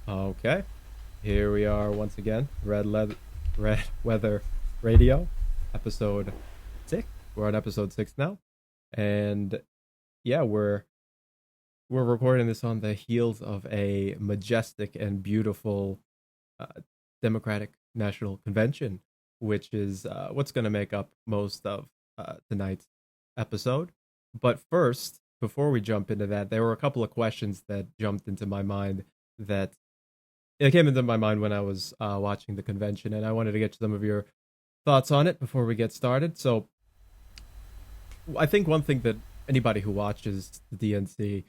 Okay, here we are once again. Red Weather Radio, episode 6. We're on episode 6 now, and yeah, we're recording this on the heels of a majestic and beautiful uh, Democratic National Convention, which is what's going to make up most of tonight's episode. But first, before we jump into that, there were a couple of questions that jumped into my mind that it came into my mind when I was watching the convention, and I wanted to get some of your thoughts on it before we get started. So, I think one thing that anybody who watches the DNC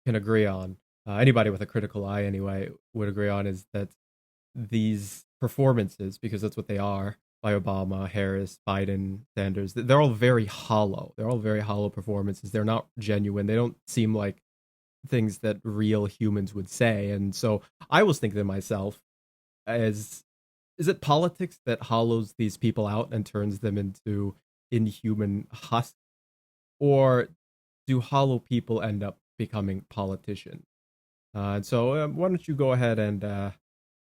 can agree on, anybody with a critical eye anyway, would agree on, is that these performances, because that's what they are, by Obama, Harris, Biden, Sanders, they're all very hollow. They're all very hollow performances. They're not genuine. They don't seem like things that real humans would say. And so I was thinking to myself, as is it politics that hollows these people out and turns them into inhuman husks, or do hollow people end up becoming politicians? And so why don't you go ahead and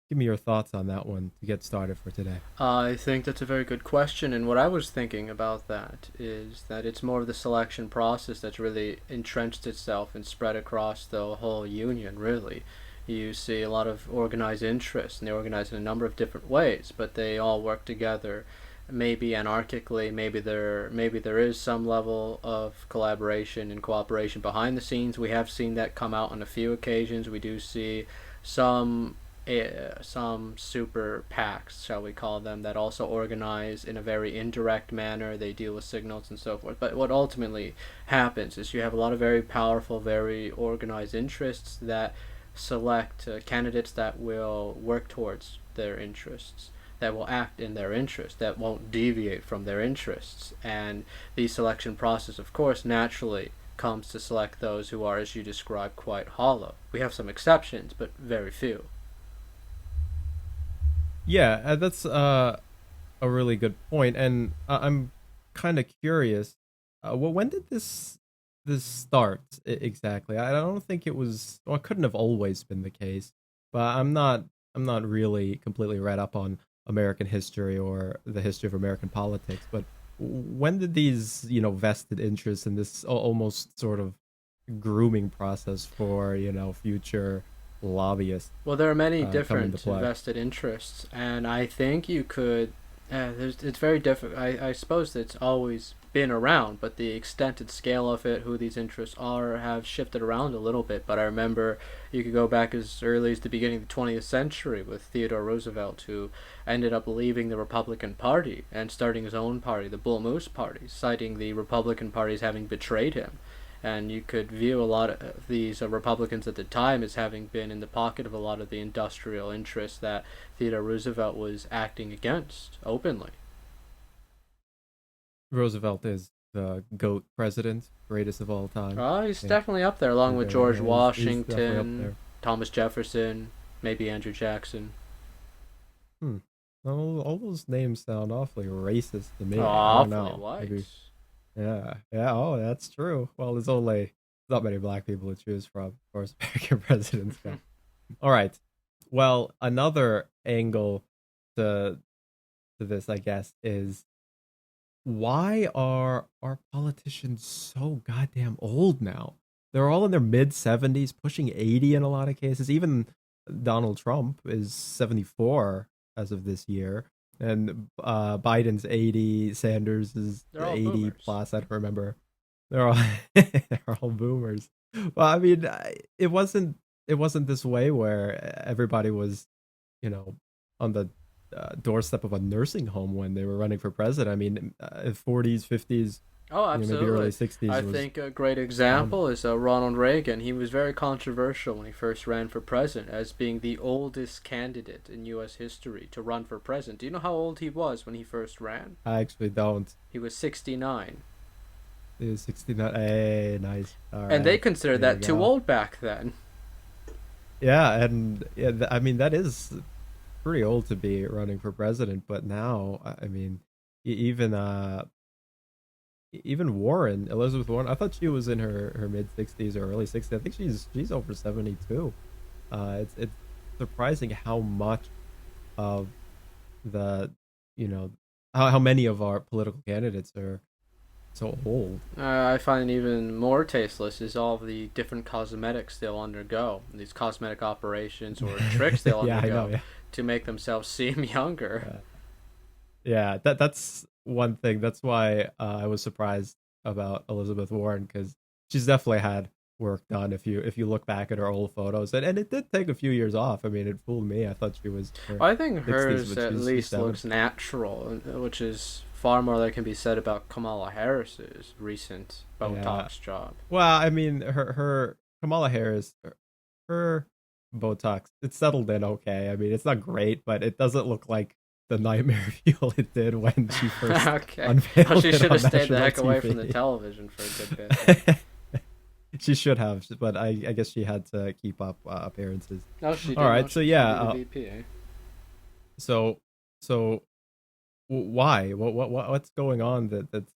give me your thoughts on that one to get started for today? I think that's a very good question, and what I was thinking about that is that it's more of the selection process that's really entrenched itself and spread across the whole union, really. You see a lot of organized interests, and they organize in a number of different ways, but they all work together, maybe anarchically, maybe there is some level of collaboration and cooperation behind the scenes. We have seen that come out on a few occasions. We do see some some super PACs, shall we call them, that also organize in a very indirect manner. They deal with signals and so forth. But what ultimately happens is you have a lot of very powerful, very organized interests that select candidates that will work towards their interests, that will act in their interest, that won't deviate from their interests. And the selection process, of course, naturally comes to select those who are, as you described, quite hollow. We have some exceptions, but very few. Yeah, that's a really good point, and I'm kind of curious. Well, when did this start exactly? I don't think it was. Well, it couldn't have always been the case, but I'm not really completely read up on American history or the history of American politics. But when did these vested interests in this almost sort of grooming process for future lobbyists Well, there are many come into different play? vested interests, and I think you could. It's very difficult. I suppose it's always been around, but the extent and scale of it, who these interests are, have shifted around a little bit. But I remember you could go back as early as the beginning of the 20th century with Theodore Roosevelt, who ended up leaving the Republican Party and starting his own party, the Bull Moose Party, citing the Republican Party as having betrayed him. And you could view a lot of these Republicans at the time as having been in the pocket of a lot of the industrial interests that Theodore Roosevelt was acting against openly. Roosevelt is the GOAT president, greatest of all time. He's I think definitely up there, along with George he's definitely up Washington, there. Thomas Jefferson, maybe Andrew Jackson. Hmm. All those names sound awfully racist to Oh, me. I don't awfully know. white. Maybe. Yeah. Yeah. Oh, that's true. Well, there's only not many black people to choose from. Of course, American presidents go. All right. Well, another angle to this, I guess, is why are our politicians so goddamn old now? They're all in their mid 70s, pushing 80 in a lot of cases. Even Donald Trump is 74 as of this year. And Biden's 80, Sanders is They're all 80 boomers. plus. I don't remember. They're all they're all boomers. Well, I mean, it wasn't this way where everybody was, you know, on the doorstep of a nursing home when they were running for president. I mean, 40s, 50s, Oh, maybe early absolutely. 60s I was think a great common. example is Ronald Reagan. He was very controversial when he first ran for president as being the oldest candidate in U.S. history to run for president. Do you know how old he was when he first ran? I actually don't. He was 69. It was 69. Hey, nice. All And they right. considered There you that too go. old back then. Yeah, and yeah, I mean, that is pretty old to be running for president, but now, I mean, even even Warren, Elizabeth Warren, I thought she was in her mid 60s or early 60s. I think she's over 72. It's surprising how much of the, you know, how many of our political candidates are so old. I find even more tasteless is all of the different cosmetics they'll undergo, these cosmetic operations or tricks they'll Yeah, I know. undergo Yeah, to make themselves seem younger. yeah, yeah. That's one thing. That's why I was surprised about Elizabeth Warren, because she's definitely had work done. If you look back at her old photos, and it did take a few years off. I mean, it fooled me. I thought she was in her I think 60s, hers but at she's least seven. looks natural, which is far more that can be said about Kamala Harris's recent Yeah. Botox job. Well, I mean, her Kamala Harris, her Botox, it's settled in okay. I mean, it's not great, but it doesn't look like the nightmare fuel it did when she first Okay. Well, unveiled she it should on have stayed the national heck away from the TV. television for a good bit then. She should have, but I guess she had to keep up appearances. No, she All did. No, right, so she was going yeah, to be the VP. so so why? What's going on that's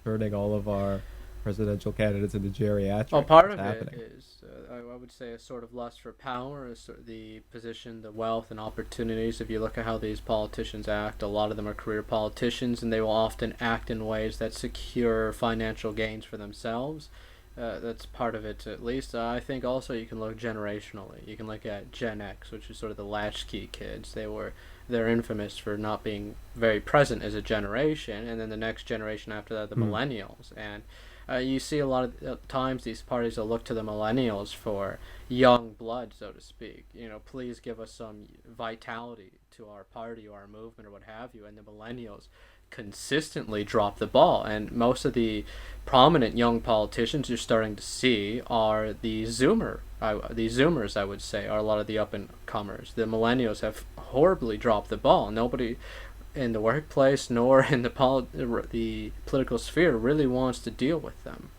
turning all of our presidential candidates into Well, geriatrics? part What's of it happening? is, I would say, a sort of lust for power, the position, the wealth, and opportunities. If you look at how these politicians act, a lot of them are career politicians, and they will often act in ways that secure financial gains for themselves. That's part of it, at least. I think also you can look generationally. You can look at Gen X, which is sort of the latchkey kids. They're infamous for not being very present as a generation, and then the next generation after that, the Hmm. millennials. And you see a lot of times these parties will look to the millennials for young blood, so to speak. Please give us some vitality to our party or our movement or what have you. And the millennials consistently drop the ball. And most of the prominent young politicians you're starting to see are the Zoomers, I would say, are a lot of the up and comers. The millennials have horribly dropped the ball. Nobody in the workplace nor in the political sphere really wants to deal with them.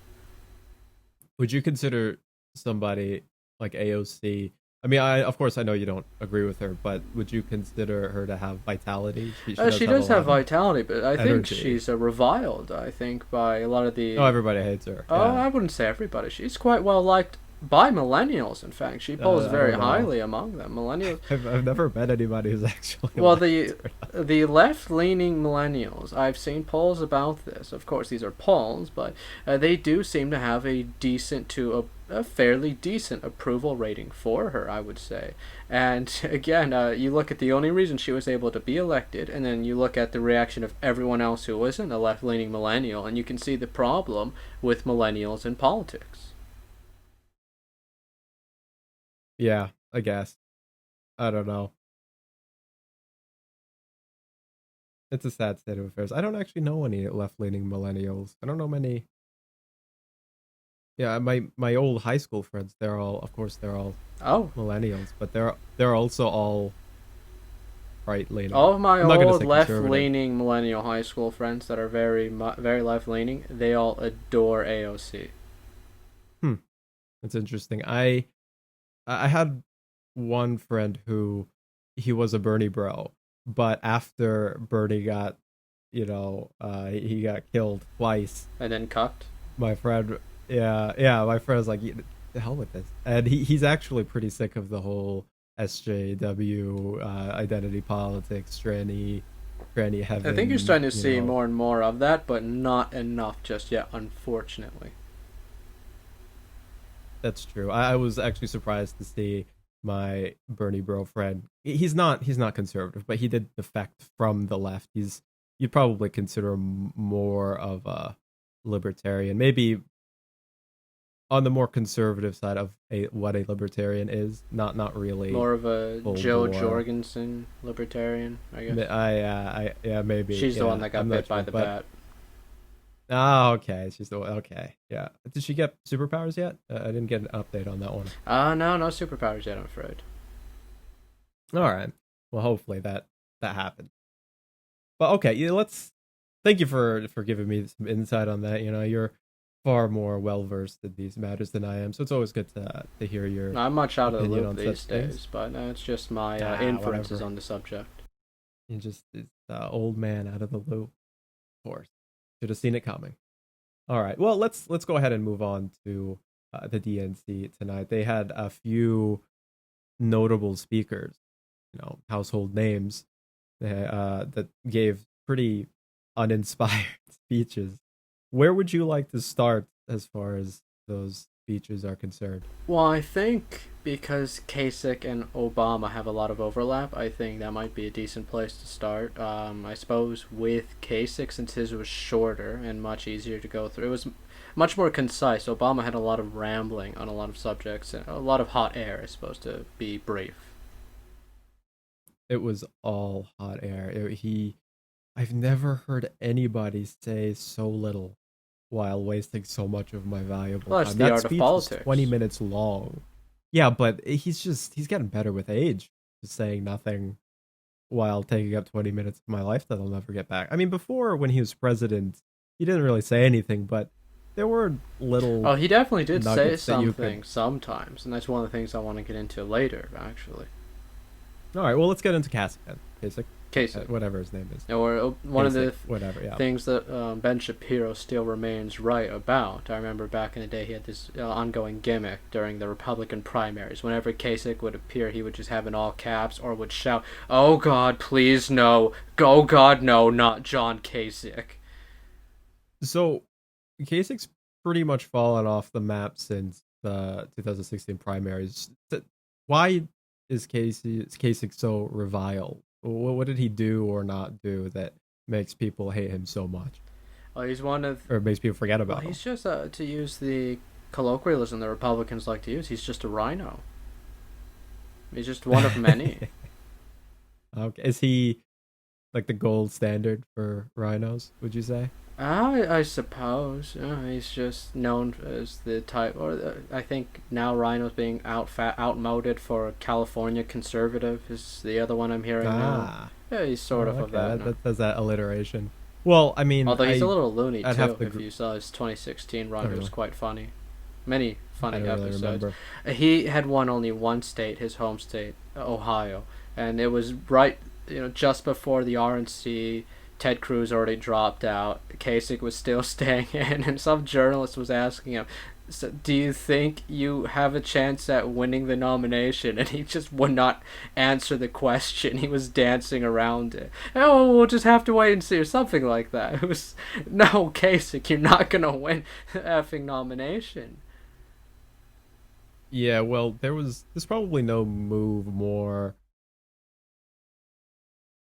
Would you consider somebody like AOC? I mean, I of course I know you don't agree with her, but would you consider her to have vitality? She does She have a does have lot of vitality, but I think energy. she's reviled. I think by a lot of Oh, the. everybody hates her. Oh, Yeah, I wouldn't say everybody. She's quite well liked by millennials. In fact, she polls I very don't know. highly among them. Millennials. I've never met anybody who's actually Well, liked the her. the left-leaning millennials, I've seen polls about this. Of course, these are polls, but they do seem to have a fairly decent approval rating for her, I would say. And again, you look at the only reason she was able to be elected, and then you look at the reaction of everyone else who isn't a left-leaning millennial, and you can see the problem with millennials in politics. Yeah, I guess. I don't know. It's a sad state of affairs. I don't actually know any left-leaning millennials. I don't know many. Yeah, my old high school friends, they're all, of course, they're all Oh, millennials, but they're also all right-leaning. all of my I'm not gonna old say conservative. left-leaning millennial high school friends that are very left-leaning, they all adore AOC. Hmm, that's interesting. I had one friend who he was a Bernie bro, but after Bernie got, he got killed twice. And then cucked. My friend, yeah, my friend was like, "The hell with this," and he's actually pretty sick of the whole SJW identity politics, tranny I think you're heaven. starting to see more and more of that, but not enough just yet, unfortunately. That's true. I was actually surprised to see my Bernie bro friend. He's not conservative, but he did defect from the left. You'd probably consider him more of a libertarian, maybe on the more conservative side of what a libertarian is. Not really More of a full Joe bore. Jorgensen libertarian, I guess. I yeah, maybe, She's the one yeah. that got I'm not bit by sure, the but bat. okay. Okay. Yeah. Did she get superpowers yet? I didn't get an update on that one. No, no superpowers yet, I'm afraid. All right. Well, hopefully that happens. But okay, yeah, let's. Thank you for giving me some insight on that. You're far more well versed in these matters than I am, so it's always good to hear your I'm much out of the opinion loop on such these things. days, but it's just my inferences Whatever. on the subject. You just it's old man out of the loop. Of course, should have seen it coming. All right. Well, let's go ahead and move on to the DNC tonight. They had a few notable speakers, household names that gave pretty uninspired speeches. Where would you like to start as far as those speeches are concerned? Well, I think because Kasich and Obama have a lot of overlap, I think that might be a decent place to start. I suppose with Kasich, since his was shorter and much easier to go through, it was much more concise. Obama had a lot of rambling on a lot of subjects and a lot of hot air, I suppose, to be brief. It was all hot air. I've never heard anybody say so little while wasting so much of my valuable Well, that's time. the That art of speech was politics. 20 minutes long. Yeah, but he's getting better with age. Just saying nothing while taking up 20 minutes of my life that I'll never get back. I mean, before when he was president, he didn't really say anything, but there were little Oh, he definitely did say nuggets that you something sometimes, and that's one of the things I want to get into later, actually. All right, well, let's get into Kasich then. Kasich. Whatever his name is. Or one of the whatever, yeah. things that Ben Shapiro still remains right about. I remember back in the day he had this ongoing gimmick during the Republican primaries. Whenever Kasich would appear, he would just have in all caps or would shout, "Oh God, please no! Oh God, no! Not John Kasich." So, Kasich's pretty much fallen off the map since the 2016 primaries. Why is Kasich so reviled? What did he do or not do that makes people hate him so much? Well, he's one of... Or makes people forget about him? He's just, to use the colloquialism the Republicans like to use, he's just a rhino. He's just one of many. Okay. Is he like the gold standard for rhinos, would you say? I suppose. He's just known as the type, or I think now Rhino's being outmoded for California conservative is the other one I'm hearing now. Yeah, he's sort of that. That does that alliteration. Well, I mean, although he's a little loony I'd too. If you saw his 2016 run, it was quite funny. Many funny episodes. Remember. He had won only one state, his home state, Ohio, and it was right, just before the RNC. Ted Cruz already dropped out. Kasich was still staying in, and some journalist was asking him, "So, do you think you have a chance at winning the nomination?" And he just would not answer the question. He was dancing around it. "Oh, we'll just have to wait and see," or something like that. It was, no, Kasich, you're not gonna win the effing nomination. Yeah, well, there's probably no move more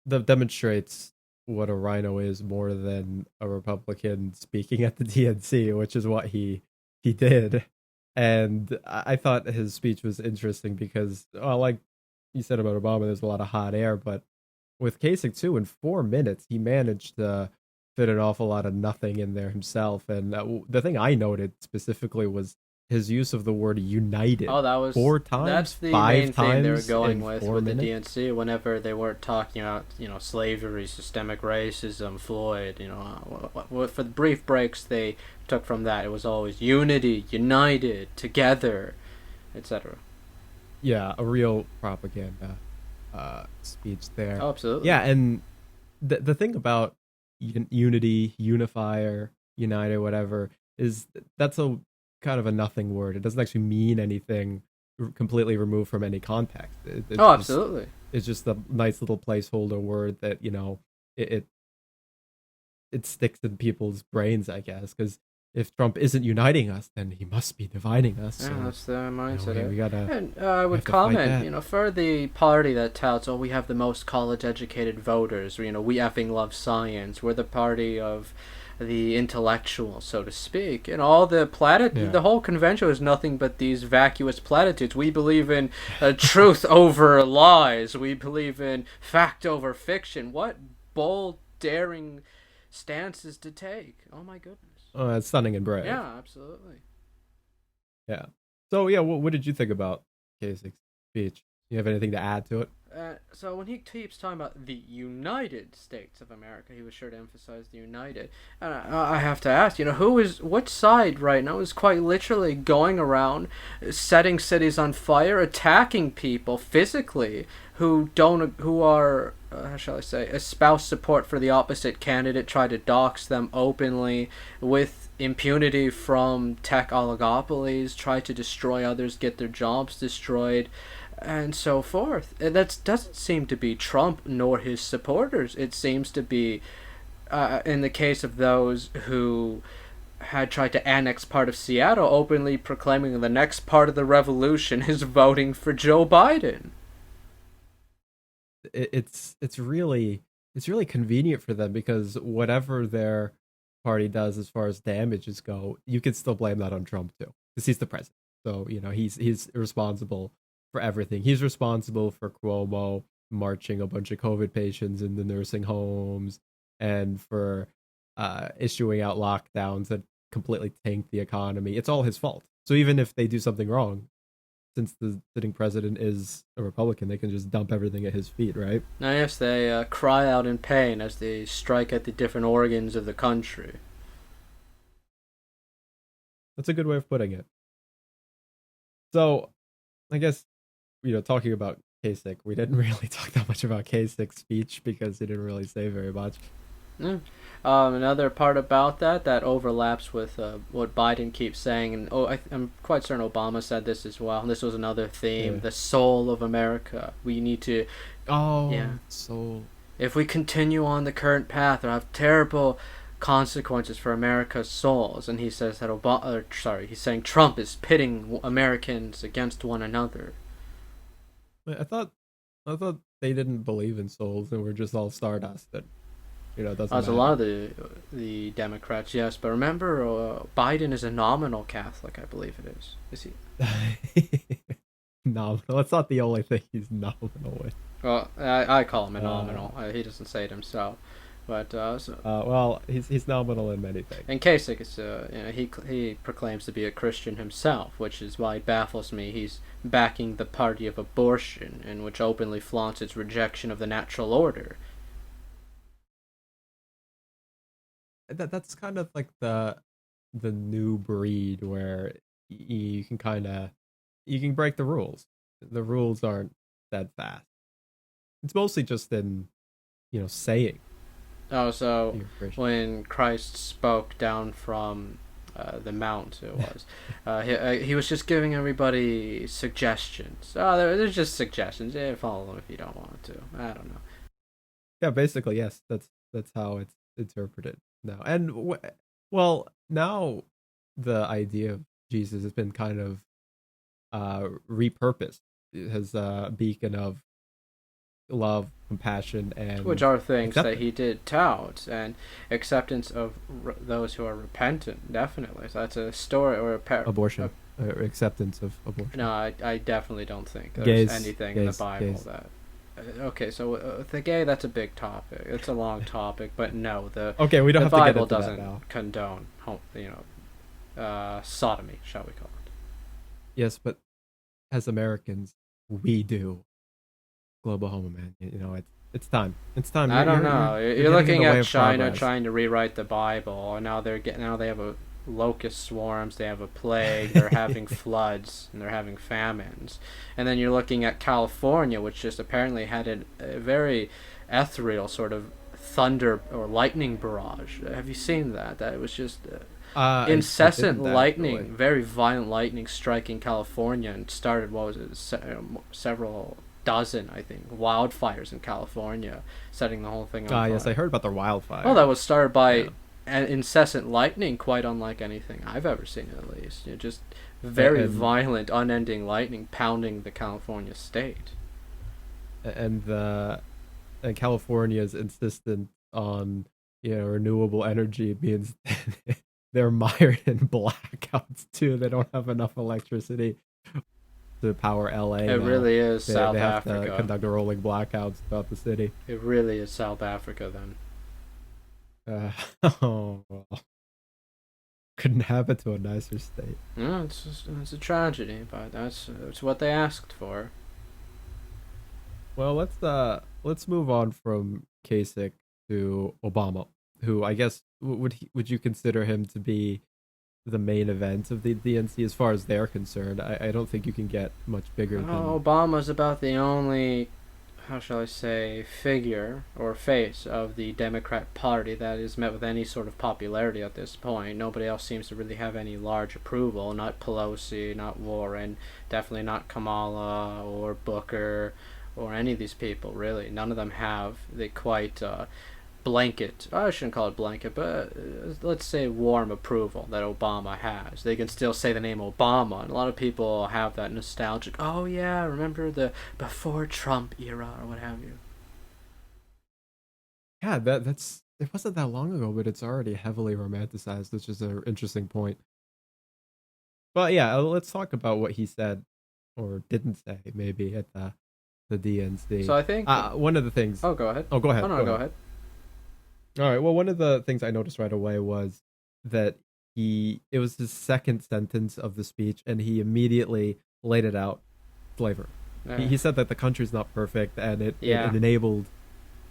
that demonstrates what a rhino is more than a Republican speaking at the DNC, which is what he did. And I thought his speech was interesting because, like you said about Obama, there's a lot of hot air, but with Kasich too, in 4 minutes, he managed to fit an awful lot of nothing in there himself. And the thing I noted specifically was his use of the word united. Oh, that was 4 times. That's the 5 main thing they were times going in with 4 the minutes? DNC. Whenever they weren't talking about slavery, systemic racism, Floyd, for the brief breaks they took from that, it was always unity, united, together, etc. Yeah, a real propaganda speech there. Oh, absolutely. Yeah, and the thing about unity, unifier, united, whatever, is that's a kind of a nothing word. It doesn't actually mean anything completely removed from any context. Absolutely. It's just a nice little placeholder word that it sticks in people's brains, I guess. Because if Trump isn't uniting us, then he must be dividing us. Yeah, so, that's the mindset. we gotta. And I would comment, for the party that touts, "Oh, we have the most college-educated voters," or, "We effing love science. We're the party of the intellectual," so to speak. And all the the whole convention is nothing but these vacuous platitudes. We believe in truth over lies. We believe in fact over fiction. What bold, daring stances to take. Oh my goodness. Oh, that's stunning and brave. Yeah, absolutely. Yeah. So, yeah, what did you think about Kasich's speech? You have anything to add to it? So when he keeps talking about the United States of America, he was sure to emphasize the United. And I have to ask, what side right now is quite literally going around setting cities on fire, attacking people physically who are, how shall I say, espouse support for the opposite candidate, try to dox them openly with impunity from tech oligopolies, try to destroy others, get their jobs destroyed. and so forth. That doesn't seem to be Trump nor his supporters. It seems to be, in the case of those who had tried to annex part of Seattle, openly proclaiming the next part of the revolution is voting for Joe Biden. It's really convenient for them because whatever their party does as far as damages go, you can still blame that on Trump too, because he's the president. So he's responsible for everything. He's responsible for Cuomo marching a bunch of COVID patients in the nursing homes and for issuing out lockdowns that completely tanked the economy. It's all his fault. So even if they do something wrong, since the sitting president is a Republican, they can just dump everything at his feet, right? Now, yes, they cry out in pain as they strike at the different organs of the country. That's a good way of putting it. So, I guess, talking about Kasich, we didn't really talk that much about Kasich's speech because he didn't really say very much. Yeah. Another part about that overlaps with what Biden keeps saying, and I'm quite certain Obama said this as well. And this was another theme: Yeah. the soul of America. We need to, Soul. if we continue on the current path, it'll have terrible consequences for America's souls. And he says that he's saying Trump is pitting Americans against one another. I thought they didn't believe in souls and were just all stardust. That doesn't As a matter. lot of the Democrats, yes, but remember, Biden is a nominal Catholic, I believe it is. Is he? Nominal. That's not the only thing he's nominal with. Well, I call him a nominal. He doesn't say it himself, but well, he's nominal in many things. in Kasich, it's he proclaims to be a Christian himself, which is why it baffles me. He's backing the party of abortion, and which openly flaunts its rejection of the natural order. That's kind of like the new breed where you can break the rules. The rules aren't that fast. It's mostly just in saying. Oh, so you're Christian. when Christ spoke down from the mount, it was he was just giving everybody suggestions. There's just suggestions. Follow them if you don't want to. I don't know. Yeah, basically, yes. That's how it's interpreted now. And now the idea of Jesus has been kind of repurposed. It has a beacon of love, compassion, and Which are things acceptance. that he did tout, and acceptance of those who are repentant, definitely. So that's a story or Abortion, acceptance of abortion. No, I definitely don't think there's Gays, anything in the Bible gays. that. Okay, so the gay, that's a big topic. It's a long topic, but no, Okay, we don't the have to get Bible into that doesn't now. condone, sodomy, shall we call it? Yes, but as Americans, we do. Global homo man. It's time. It's time. I don't know. You're getting in looking the way at of China progress. trying to rewrite the Bible, and now they have a locust swarms, they have a plague, they're having floods, and they're having famines. And then you're looking at California, which just apparently had a very ethereal sort of thunder or lightning barrage. Have you seen that? That it was just incessant I didn't lightning, actually. very violent lightning striking California, and started, what was it, several dozen, I think, wildfires in California, setting the whole thing on fire. Yes, I heard about the wildfire. Well, that was started by Yeah. an incessant lightning, quite unlike anything I've ever seen, at least. Just very And- violent, unending lightning pounding the California state. and California's insistent on renewable energy means they're mired in blackouts too. They don't have enough electricity to power LA. It now. really is They South have to Africa. conduct rolling blackouts throughout the city. It really is South Africa, then. Oh, well. Couldn't happen to a nicer state. No, it's a tragedy, but that's what they asked for. Well, let's move on from Kasich to Obama, who I guess would you consider him to be the main event of the DNC as far as they're concerned? I don't think you can get much bigger than Obama's about the only how shall I say, figure or face of the Democrat Party that is met with any sort of popularity at this point. Nobody else seems to really have any large approval. Not Pelosi, not Warren, definitely not Kamala or Booker or any of these people, really. None of them have the quite blanket, I shouldn't call it blanket, but let's say warm approval that Obama has. They can still say the name Obama, and a lot of people have that nostalgic, oh yeah, remember the before Trump era or what have you. Yeah, that's it wasn't that long ago, but it's already heavily romanticized, which is an interesting point. But yeah, let's talk about what he said or didn't say maybe at the DNC. So I think, one of the things. oh, go ahead. Oh, go ahead. Oh, no, go ahead. All right. Well, one of the things I noticed right away was that it was his second sentence of the speech, and he immediately laid it out slavery. He said that the country's not perfect, and it enabled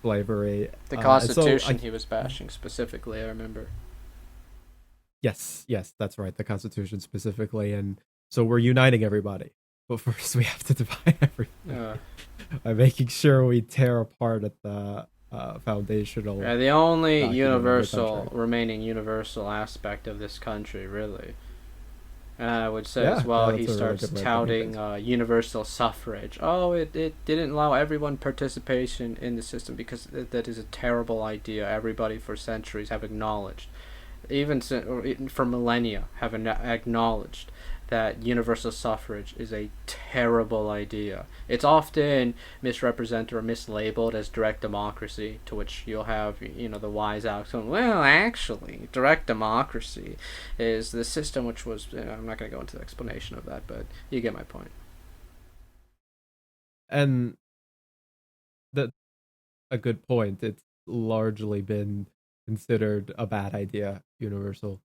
slavery. The Constitution he was bashing specifically, I remember. Yes, that's right. The Constitution specifically, and so we're uniting everybody. But first, we have to divide everything by making sure we tear apart at the foundational. Yeah, the only remaining universal aspect of this country, really. And I would say as well, he starts touting universal suffrage. Oh, it didn't allow everyone participation in the system because that is a terrible idea. Everybody for centuries have acknowledged, even for millennia, have acknowledged that universal suffrage is a terrible idea. It's often misrepresented or mislabeled as direct democracy, to which you'll have, the wise Alex going, well, actually, direct democracy is the system which was, I'm not going to go into the explanation of that, but you get my point. And that's a good point. It's largely been considered a bad idea, universal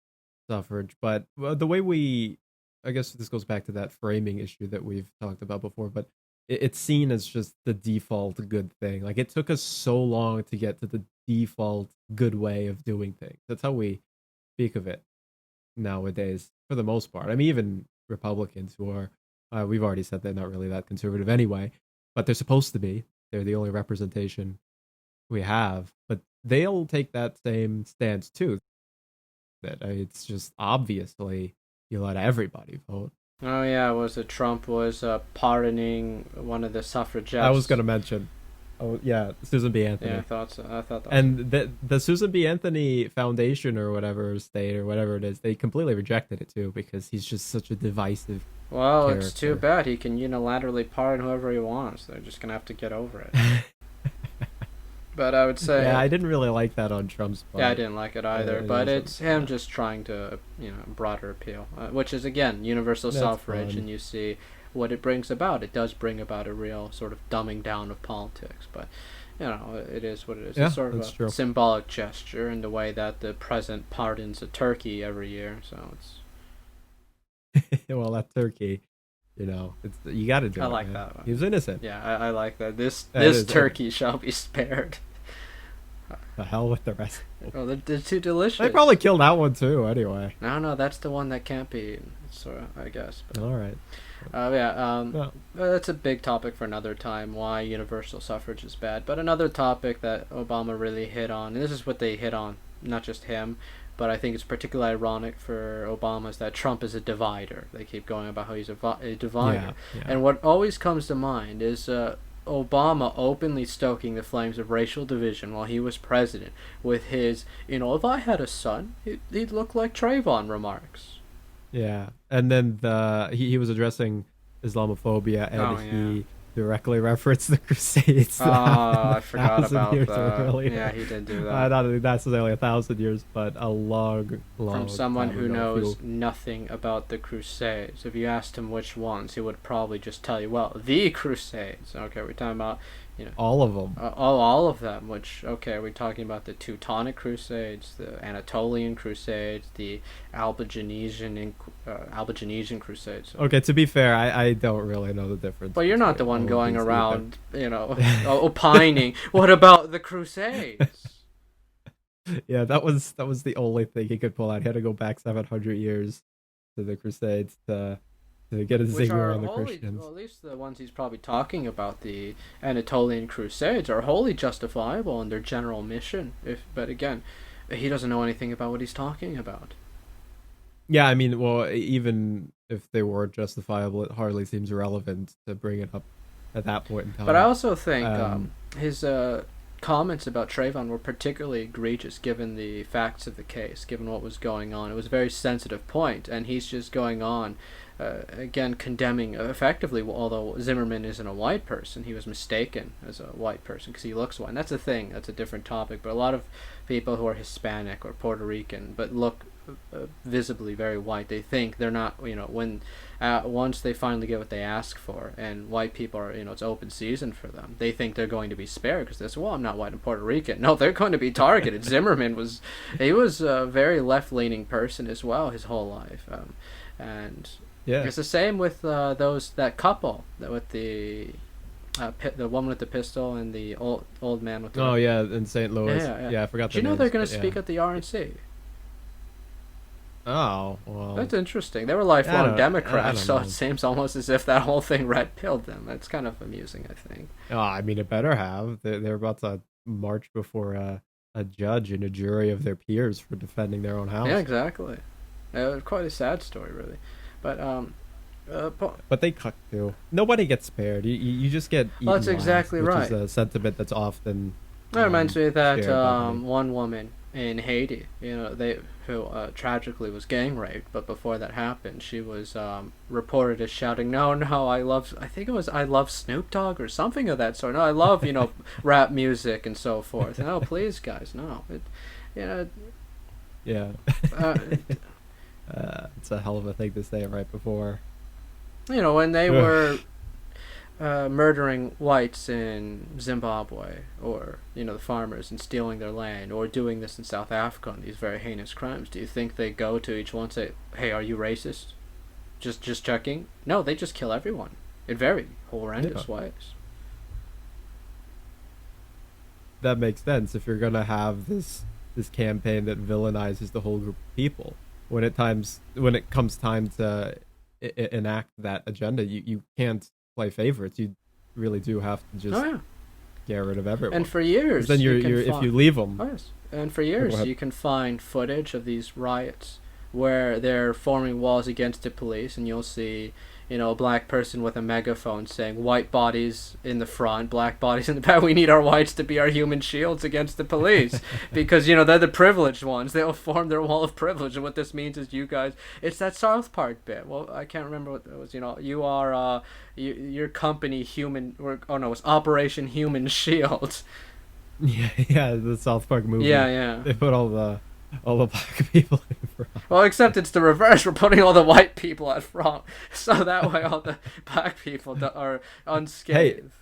suffrage. But the way I guess this goes back to that framing issue that we've talked about before, but it's seen as just the default good thing. Like, it took us so long to get to the default good way of doing things. That's how we speak of it nowadays, for the most part. I mean, even Republicans who are, we've already said they're not really that conservative anyway, but they're supposed to be. They're the only representation we have, but they'll take that same stance too. That it's just obviously you let everybody vote. Oh yeah, was it Trump was pardoning one of the suffragettes? I was going to mention. Oh yeah, Susan B. Anthony. Yeah, I thought so. And the Susan B. Anthony Foundation or whatever state or whatever it is, they completely rejected it too because he's just such a divisive. Well, character. It's too bad. He can unilaterally pardon whoever he wants. They're just gonna have to get over it. But I would say, yeah, I didn't really like that on Trump's part. Yeah, I didn't like it either. But it's him just trying to, broader appeal, which is again universal suffrage, and you see what it brings about. It does bring about a real sort of dumbing down of politics, but it is what it is. Yeah, it's sort of a symbolic gesture in the way that the president pardons a turkey every year. So it's well, that turkey. It's you got to do it. I like that one. He was innocent. Yeah, I like that. This turkey shall be spared. The hell with the rest. Oh, they're too delicious. They probably killed that one too. Anyway. No, that's the one that can't be eaten. So I guess. But, all right. That's a big topic for another time. Why universal suffrage is bad. But another topic that Obama really hit on, and this is what they hit on, not just him. But I think it's particularly ironic for Obama is that Trump is a divider. They keep going about how he's a divider. Yeah. And what always comes to mind is Obama openly stoking the flames of racial division while he was president with his, if I had a son, he'd look like Trayvon remarks. Yeah. And then he was addressing Islamophobia, and he directly referenced the Crusades. I forgot about that. Earlier. Yeah, he did do that. Not necessarily 1,000 years, but a long From someone who knows nothing about the Crusades. If you asked him which ones, he would probably just tell you, well, the Crusades. Okay, we're talking about, all of them. All of them, which, okay, we're talking about the Teutonic Crusades, the Anatolian Crusades, the Albigensian Crusades. Okay, to be fair, I don't really know the difference. But you're not the one going around, opining, what about the Crusades? Yeah, that was the only thing he could pull out. He had to go back 700 years to the Crusades to to get a which zinger are on the wholly, Christians. well, at least the ones he's probably talking about, the Anatolian Crusades, are wholly justifiable in their general mission. But again, he doesn't know anything about what he's talking about. Yeah, I mean, well, even if they were justifiable, it hardly seems relevant to bring it up at that point in time. But I also think his comments about Trayvon were particularly egregious given the facts of the case, given what was going on. It was a very sensitive point, and he's just going on, again, condemning effectively, although Zimmerman isn't a white person, he was mistaken as a white person because he looks white. And that's a thing, that's a different topic. But a lot of people who are Hispanic or Puerto Rican but look visibly very white, they think they're not, when once they finally get what they ask for, and white people are, it's open season for them, they think they're going to be spared because they say, well, I'm not white, I'm Puerto Rican. No, they're going to be targeted. Zimmerman was a very left-leaning person as well his whole life, and yeah, it's the same with that couple with the woman with the pistol and the old man with the in St. Louis. Yeah, I forgot. Do you know they're going to speak at the RNC? Oh, well. That's interesting. They were lifelong Democrats, so it seems almost as if that whole thing red-pilled them. It's kind of amusing, I think. Oh, I mean, it better have. They're about to march before a judge and a jury of their peers for defending their own house. Yeah, exactly. Quite a sad story, really. But they cut too. Nobody gets spared. You just get eaten. Well, that's exactly which right. Is a sentiment that's often. That reminds me of that one woman in Haiti, who tragically was gang raped, but before that happened, she was reported as shouting, "No, I love Snoop Dogg," or something of that sort. No, I love, rap music and so forth. No, please, guys, no. Yeah. It's a hell of a thing to say right before. When they were murdering whites in Zimbabwe, or the farmers, and stealing their land, or doing this in South Africa on these very heinous crimes, do you think they go to each one and say, "Hey, are you racist? Just checking"? No, they just kill everyone in very horrendous ways. That makes sense if you're gonna have this campaign that villainizes the whole group of people. When it comes time to enact that agenda, you can't play favorites. You really do have to just get rid of everyone. And for years, then if you leave them. Oh, yes. And for years, you can find footage of these riots where they're forming walls against the police, and you'll see, a black person with a megaphone saying, "White bodies in the front, black bodies in the back. We need our whites to be our human shields against the police," because they're the privileged ones. They'll form their wall of privilege, and what this means is you guys. It's that South Park bit. Well, I can't remember what it was. You are your company human. It's Operation Human Shield. Yeah, the South Park movie. Yeah. They put all the black people in front. Well, except it's the reverse. We're putting all the white people at front, so that way all the black people are unscathed.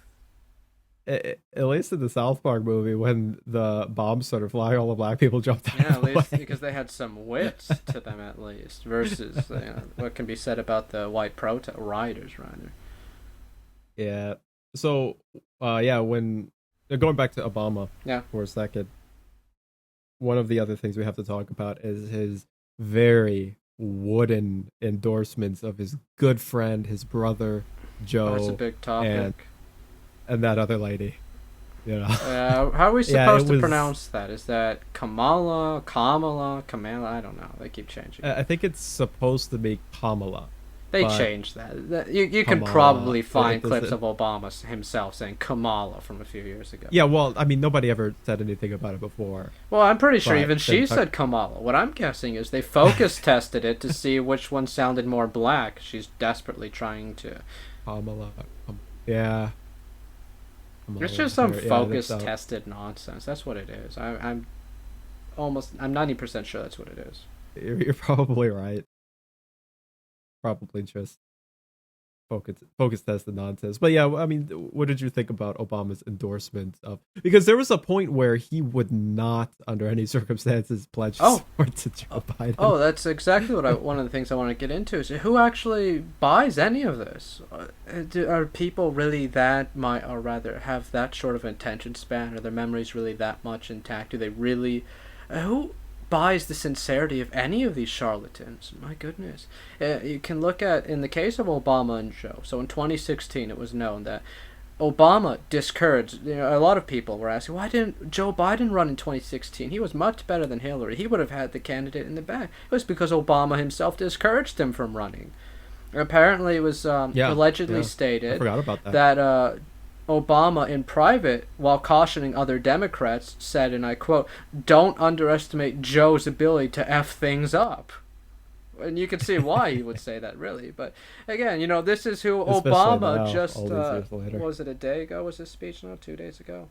Hey, at least in the South Park movie, when the bombs started flying, all the black people jumped out. Yeah, at least because they had some wits to them, at least, versus what can be said about the white rioters, rather. Yeah. So, when going back to Obama, for a second. One of the other things we have to talk about is his very wooden endorsements of his good friend, his brother, Joe. That's a big topic. And that other lady. How are we supposed to pronounce that? Is that Kamala? I don't know. They keep changing. I think it's supposed to be Kamala. They changed that. You can probably find clips of Obama himself saying Kamala from a few years ago. Yeah, well, I mean, nobody ever said anything about it before. Well, I'm pretty sure even she said Kamala. What I'm guessing is they focus tested it to see which one sounded more black. She's desperately trying to... Kamala. Yeah. Kamala. It's just some focus tested nonsense. That's what it is. I'm 90% sure that's what it is. You're probably right. Probably just focus test the nonsense. But yeah, I mean, what did you think about Obama's endorsement of? Because there was a point where he would not, under any circumstances, pledge support to Joe Biden. Oh, that's exactly what one of the things I want to get into is who actually buys any of this? Are people really or rather have that short of attention span? Are their memories really that much intact? Do they really? Who buys the sincerity of any of these charlatans. My goodness. You can look at, in the case of Obama and Joe, so in 2016 it was known that Obama discouraged, a lot of people were asking, why didn't Joe Biden run in 2016? He was much better than Hillary. He would have had the candidate in the back. It was because Obama himself discouraged him from running. Apparently it was allegedly stated I forgot about that. that Obama in private, while cautioning other Democrats, said, and I quote, "Don't underestimate Joe's ability to F things up." And you can see why he would say that, really. But again, this is who Especially Obama now, just, all these years later. was it a day ago was his speech? No, 2 days ago.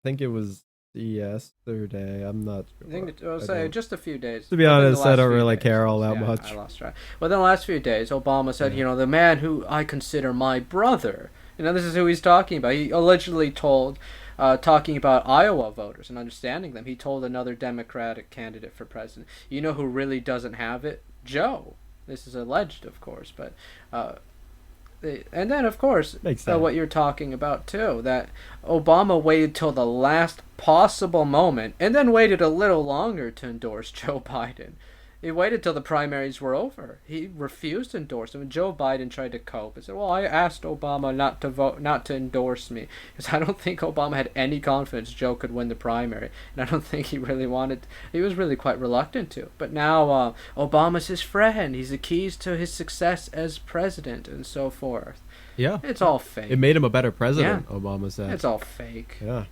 I think it was yesterday. I'm not sure. I think I'll say just a few days. To be honest, I don't really care all that much. I lost track. Well, in the last few days, Obama said, the man who I consider my brother. This is who he's talking about. He allegedly told, talking about Iowa voters and understanding them, he told another Democratic candidate for president, you know who really doesn't have it? Joe. This is alleged, of course, but... and then, of course, what you're talking about, too, that Obama waited till the last possible moment and then waited a little longer to endorse Joe Biden. He waited till the primaries were over. He refused to endorse him. And Joe Biden tried to cope and said, well, I asked Obama not to endorse me, because I don't think Obama had any confidence Joe could win the primary. And I don't think he really wanted, he was really quite reluctant to. But now Obama's his friend. He's the keys to his success as president and so forth. Yeah. It's all fake. It made him a better president, Obama said. It's all fake. Yeah.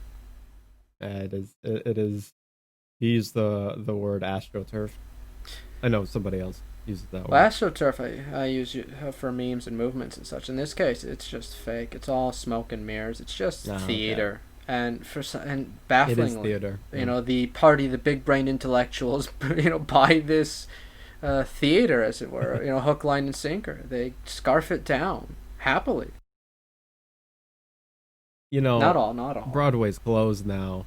It is. It is. He used the word astroturf. I know somebody else uses that word. Well, astroturf I use for memes and movements and such. In this case, it's just fake. It's all smoke and mirrors. It's just theater. Okay. And bafflingly, it is theater. the big brain intellectuals, buy this theater, as it were. Hook, line, and sinker. They scarf it down happily. Not all. Broadway's closed now.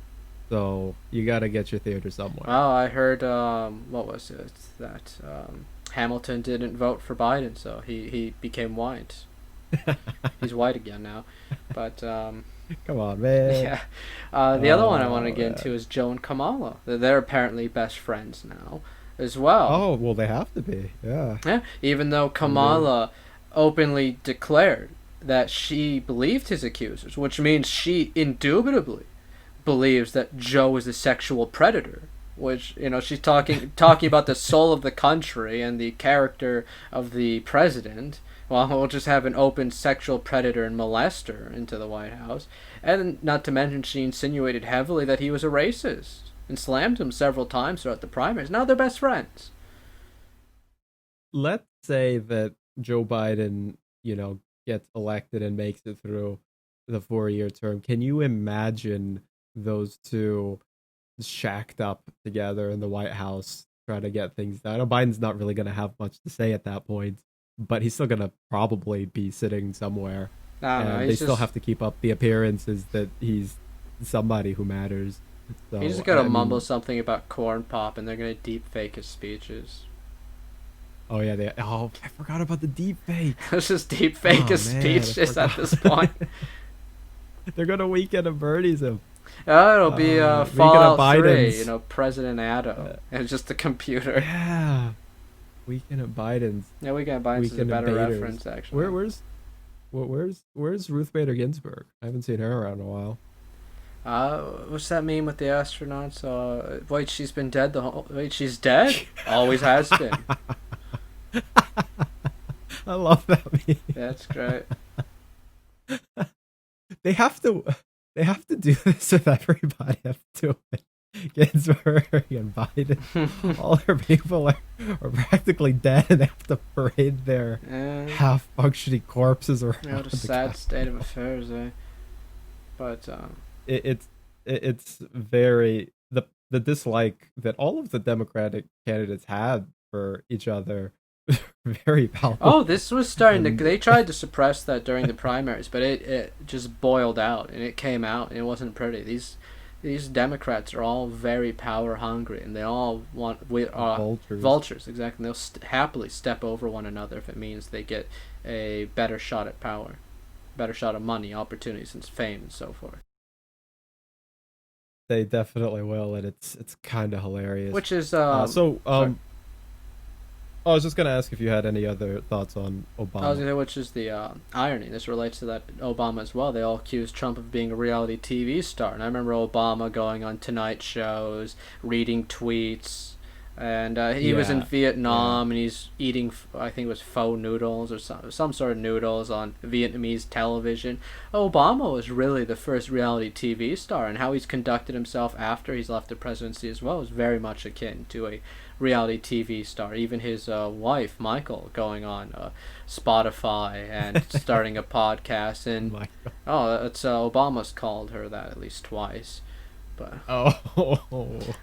So you got to get your theater somewhere. Oh, I heard. What was it? That Hamilton didn't vote for Biden, so he became white. He's white again now, but come on, man. Yeah. The other one I want to get into is Joe and Kamala. They're apparently best friends now, as well. Oh well, they have to be. Yeah. Yeah. Even though Kamala openly declared that she believed his accusers, which means she indubitably believes that Joe is a sexual predator, which she's talking about the soul of the country and the character of the president. Well, we'll just have an open sexual predator and molester into the White House, and not to mention she insinuated heavily that he was a racist and slammed him several times throughout the primaries. Now they're best friends. Let's say that Joe Biden, gets elected and makes it through the 4-year term. Can you imagine those two shacked up together in the White House trying to get things done? I know Biden's not really going to have much to say at that point, but he's still going to probably be sitting somewhere. They still have to keep up the appearances that he's somebody who matters. So, he's just going to mumble something about corn pop, and they're going to deep fake his speeches. Oh, yeah. I forgot about the deep fake. Let's just deep fake his speeches at this point. They're going to Weekend at Bernie's him. It'll be Fallout 3, President Addo. And it's just a computer. Yeah. Weekend at Biden's. Yeah, Weekend at Biden's is a better reference, actually. Where's Ruth Bader Ginsburg? I haven't seen her around in a while. What's that meme with the astronauts? Wait, she's been dead Wait, she's dead? Always has been. I love that meme. That's great. They have to do this with everybody. Have to do it. Ginsburg and Biden, all their people are practically dead, and they have to parade their half-functioning corpses around. What a sad state of affairs, eh? But it's very the dislike that all of the Democratic candidates had for each other. Very palpable. Oh, this was starting to. They tried to suppress that during the primaries, but it just boiled out, and it came out, and it wasn't pretty. These Democrats are all very power hungry, and they all want vultures. Exactly. And they'll happily step over one another if it means they get a better shot at power, better shot of money, opportunities, and fame, and so forth. They definitely will, and it's kind of hilarious. Which is So, I was just gonna ask if you had any other thoughts on I was Obama. gonna say, which is the irony. This relates to that Obama as well. They all accuse Trump of being a reality TV star, and I remember Obama going on Tonight shows, reading tweets, and he was in Yeah, yeah. Vietnam and he's eating, I think it was faux noodles or some sort of noodles on Vietnamese television. Obama was really the first reality TV star, and how he's conducted himself after he's left the presidency as well is very much akin to a reality TV star. Even his wife, Michael, going on Spotify and starting a podcast. And My oh, it's Obama's called her that at least twice. But Oh,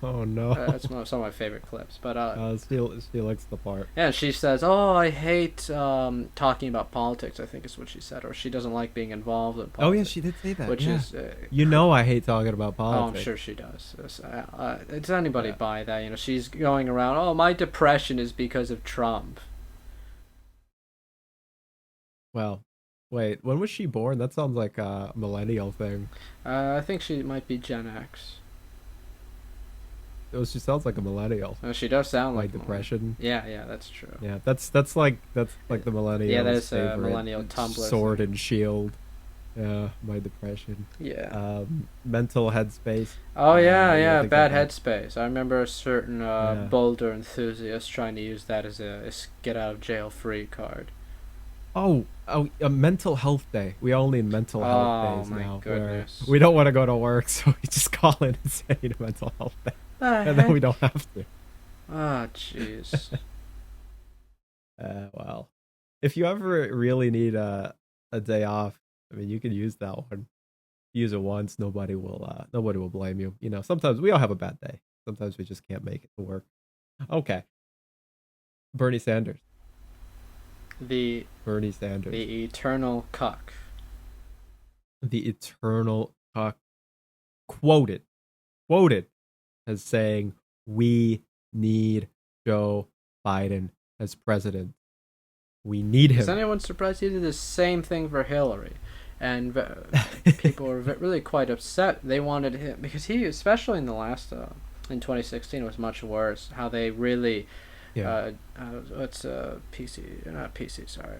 oh no. that's some of my favorite clips. But She likes the part. yeah, she says, "Oh, I hate talking about politics." I think is what she said, or she doesn't like being involved in Oh yeah, politics, she did say that. which Yeah. is You know I hate talking about oh, I'm politics. sure she does. Does anybody Yeah. buy that? You know, she's going around. Oh, my depression is because of Trump. Well, wait, when was she born? That sounds like a millennial thing. I think she might be Gen X. She sounds like a millennial. She does sound Like like one. depression. Yeah, yeah, that's true. Yeah, that's like the millennials' Yeah, that is a favorite millennial Tumblr sword thing. and shield. Yeah, my depression. Yeah. Mental headspace. Oh yeah, You yeah, think bad that? headspace. I remember a certain Yeah. boulder enthusiast trying to use that as a get out of jail free card. Oh, a mental health day. We all need mental health Oh days my now. goodness. Where we don't want to go to work, so we just call in and say a mental health day, The and then we heck? don't have to. Ah, jeez. Well, if you ever really need a day off, I mean, you can use that one. Use it once, nobody will blame you. You know, sometimes we all have a bad day. Sometimes we just can't make it to work. Okay, Bernie Sanders. the Bernie Sanders, the eternal cuck. the eternal cuck, quoted, quoted as saying, "We need Joe Biden as president. We need Is him." anyone surprised he did the same thing for Hillary? And people were really quite upset. They wanted him because he, especially in the last in 2016, was much worse. How they really Yeah, what's PC, not PC, sorry,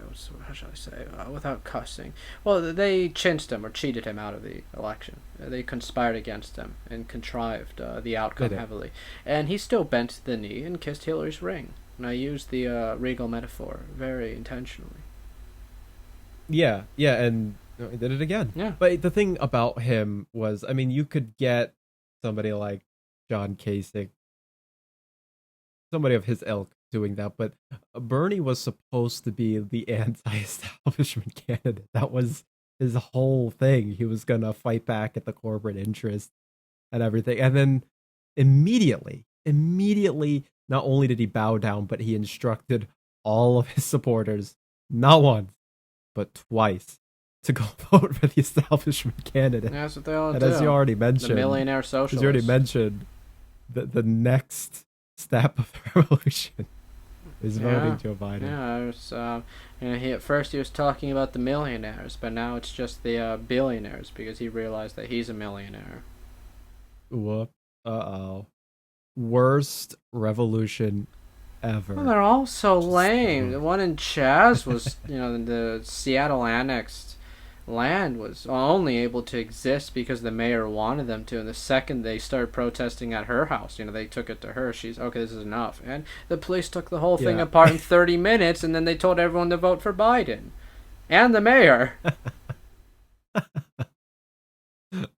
how shall I say, without cussing. Well, they chinched him or cheated him out of the election. They conspired against him and contrived the outcome did. heavily. And he still bent the knee and kissed Hillary's ring. And I used the regal metaphor very intentionally. yeah, and he did it again. Yeah. But the thing about him was, I mean, you could get somebody like John Kasich, somebody of his ilk, doing that, but Bernie was supposed to be the anti-establishment candidate. That was his whole thing. He was gonna fight back at the corporate interest and everything, and then immediately, not only did he bow down, but he instructed all of his supporters, not once but twice, to go vote for the establishment candidate. That's what they all And do. as you already The mentioned, millionaire as you already socialist. mentioned, the next step of the revolution is voting Joe Biden. Yeah, it was, he at first he was talking about the millionaires, but now it's just the billionaires because he realized that he's a millionaire. Whoop. Uh-oh. Worst revolution ever. Well, they're all so Just lame. so- The one in Chaz was, the Seattle annexed land was only able to exist because the mayor wanted them to. And the second they started protesting at her house, they took it to her. She's, okay, this is enough. And the police took the whole thing Yeah. apart in 30 minutes, and then they told everyone to vote for Biden. And the mayor.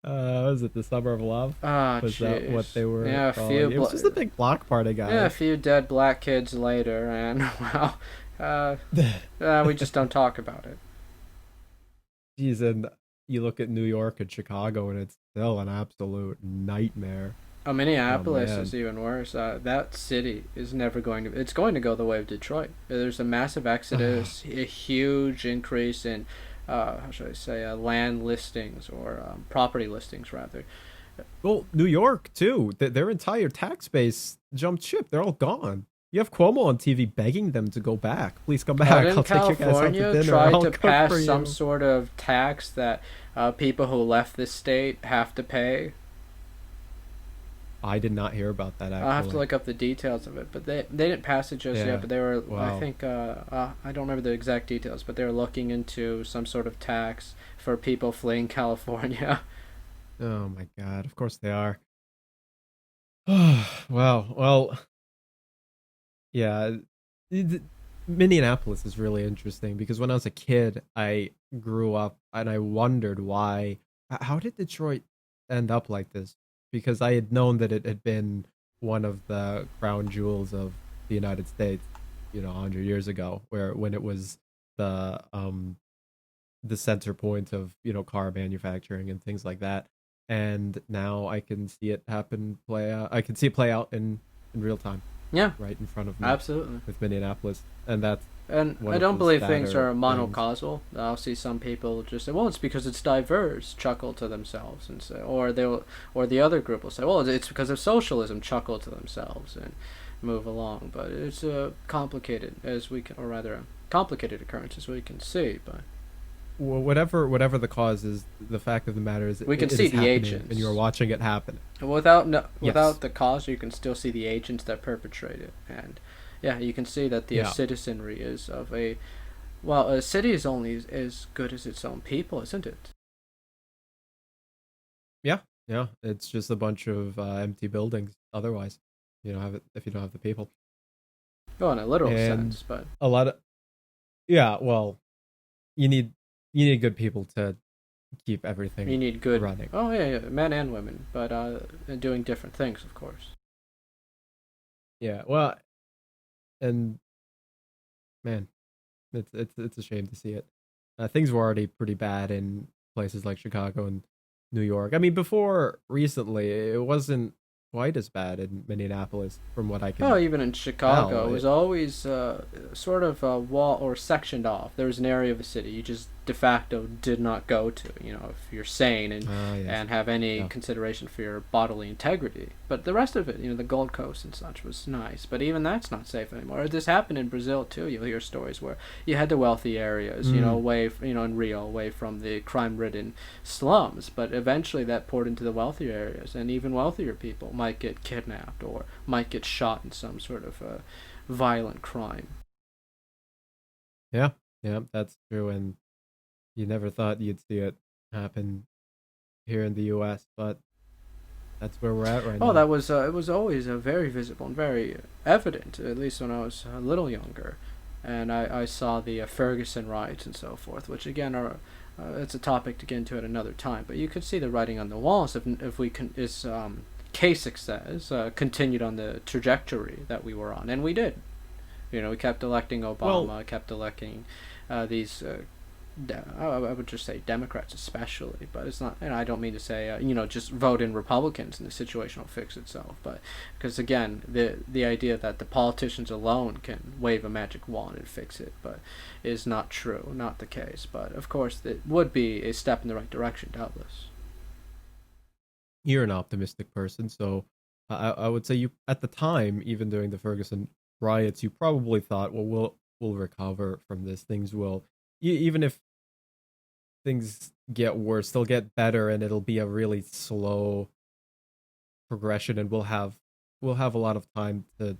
Was it the Summer of Love? Ah, Was that what they were Yeah, calling it? It was just a big block party, guys. Yeah, a few dead black kids later, and, we just don't talk about it. Jeez, and you look at New York and Chicago, and it's still an absolute nightmare. Oh, Minneapolis man. is even worse. That city is never going to. It's going to go the way of Detroit. There's a massive exodus, a huge increase in, how should I say, land listings or property listings rather. Well, New York too. Their entire tax base jumped ship. They're all gone. You have Cuomo on TV begging them to go back. Please come back. Didn't I'll take you guys out to California dinner. try I'll to cook pass for some you. sort of tax that people who left the state have to pay? I did not hear about that I'll have to actually. look up the details of it, but they didn't pass it just yet. Yeah. But they were, I Wow. think, I don't remember the exact details, but they were looking into some sort of tax for people fleeing California. Oh my God. Of course they are. Wow. Well, yeah. it- Minneapolis is really interesting because when I was a kid, I grew up and I wondered why. How did Detroit end up like this? Because I had known that it had been one of the crown jewels of the United States, 100 years ago, where when it was the center point of car manufacturing and things like that. And now I can see it happen play out. I can see it play out in real time Yeah, right in front of me absolutely. with Minneapolis, and that's And one I of don't the believe things sadder are things. monocausal. I'll see some people just say, "Well, it's because it's diverse," chuckle to themselves, and say, or the other group will say, "Well, it's because of socialism," chuckle to themselves, and move along. But it's a complicated, as we can, or rather, a complicated occurrence as we can see. But Whatever the cause is, the fact of the matter is we can it see is the happening, and you're agents. watching it happen. Without no, Yes. without the cause, you can still see the agents that perpetrate it, and yeah, you can see that the Yeah. citizenry is of a well, a city is only as good as its own people, isn't it? Yeah. Yeah. It's just a bunch of empty buildings. Otherwise, you don't have it if you don't have the people. Well, in a literal And sense, but a lot of yeah. Well, you need good people to keep you everything need good. running. Oh yeah, yeah, men and women, but doing different things, of course. Yeah. Well, and man, it's a shame to see it. Things were already pretty bad in places like Chicago and New York. I mean, before recently, it wasn't quite as bad in Minneapolis, from what I Oh, can even in tell. Chicago, it was always sort of wall or sectioned off. There was an area of the city you just de facto did not go to. You know, if you're sane Yes, and have any yeah, consideration for your bodily integrity. But the rest of it, the Gold Coast and such was nice. But even that's not safe anymore. This happened in Brazil too. You'll hear stories where you had the wealthy areas, mm, away, in Rio, away from the crime-ridden slums. But eventually that poured into the wealthier areas, and even wealthier people might get kidnapped or might get shot in some sort of violent crime. yeah, yeah. That's true, and you never thought you'd see it happen here in the U.S., but that's where we're at right Oh, now. that was it was always very visible and very evident, at least when I was a little younger, and I saw the Ferguson riots and so forth, which again are it's a topic to get into at another time. But you could see the writing on the walls if we can is Kasich says continued on the trajectory that we were on, and we did. We kept electing Well, Obama, kept electing these. I would just say Democrats, especially, but it's not. And I don't mean to say, just vote in Republicans and the situation will fix itself. But because again, the idea that the politicians alone can wave a magic wand and fix it, but is not true, not the case. But of course, it would be a step in the right direction, doubtless. you're an optimistic person, so I would say you at the time, even during the Ferguson riots, you probably thought, well, we'll recover from this. Things will, even if things get worse, they'll get better, and it'll be a really slow progression, and we'll have a lot of time to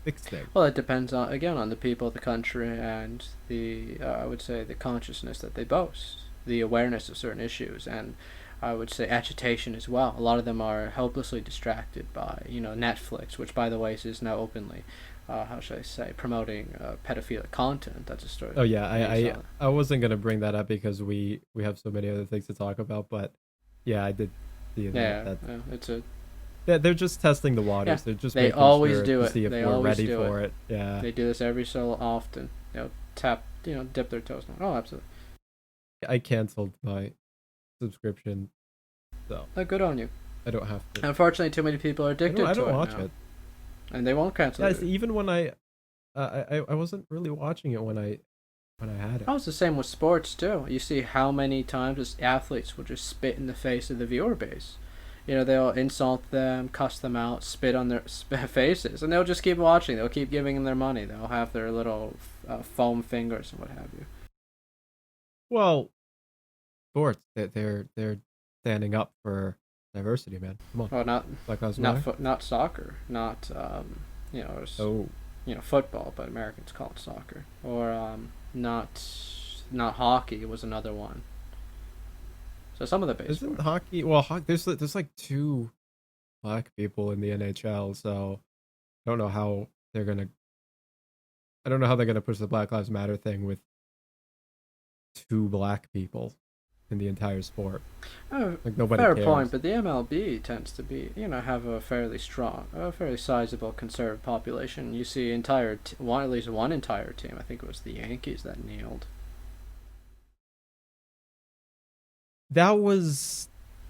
fix things. Well, it depends on again on the people of the country and the I would say the consciousness that they boast, the awareness of certain issues, and I would say agitation as well. A lot of them are hopelessly distracted by Netflix, which by the way is now openly, how should I say, promoting pedophilic content. That's a story. Oh yeah, You saw. I wasn't gonna bring that up because we have so many other things to talk about, but yeah, I did see that. Yeah, yeah, it's a They're just testing the yeah. waters. They're just They making always sure do to it. see if They we're always ready do it. for it. Yeah, They do this every so often. Tap, dip their toes. Oh, absolutely. I canceled my subscription, so Good on you. I don't have to. Unfortunately, too many people are addicted I to don't it watch now, it. and they won't cancel Guys, it. even when I wasn't really watching it when I had it. Oh, it's the same with sports too. You see how many times athletes will just spit in the face of the viewer base. They'll insult them, cuss them out, spit on their faces, and they'll just keep watching. They'll keep giving them their money. They'll have their little foam fingers and what have you. Well, sports they're standing up for. diversity, man. Come on. Well, Black Lives Matter. not soccer, not Oh, football, but Americans call it soccer, or not hockey was another one. So some of the baseball. isn't hockey? Well, there's like two black people in the NHL, so I don't know how they're gonna. I don't know how they're gonna push the Black Lives Matter thing with two black people in the entire sport. Oh, Like nobody fair cares. point, but the MLB tends to be, have a fairly sizable conservative population. You see at least one entire team. I think it was the Yankees that kneeled. That was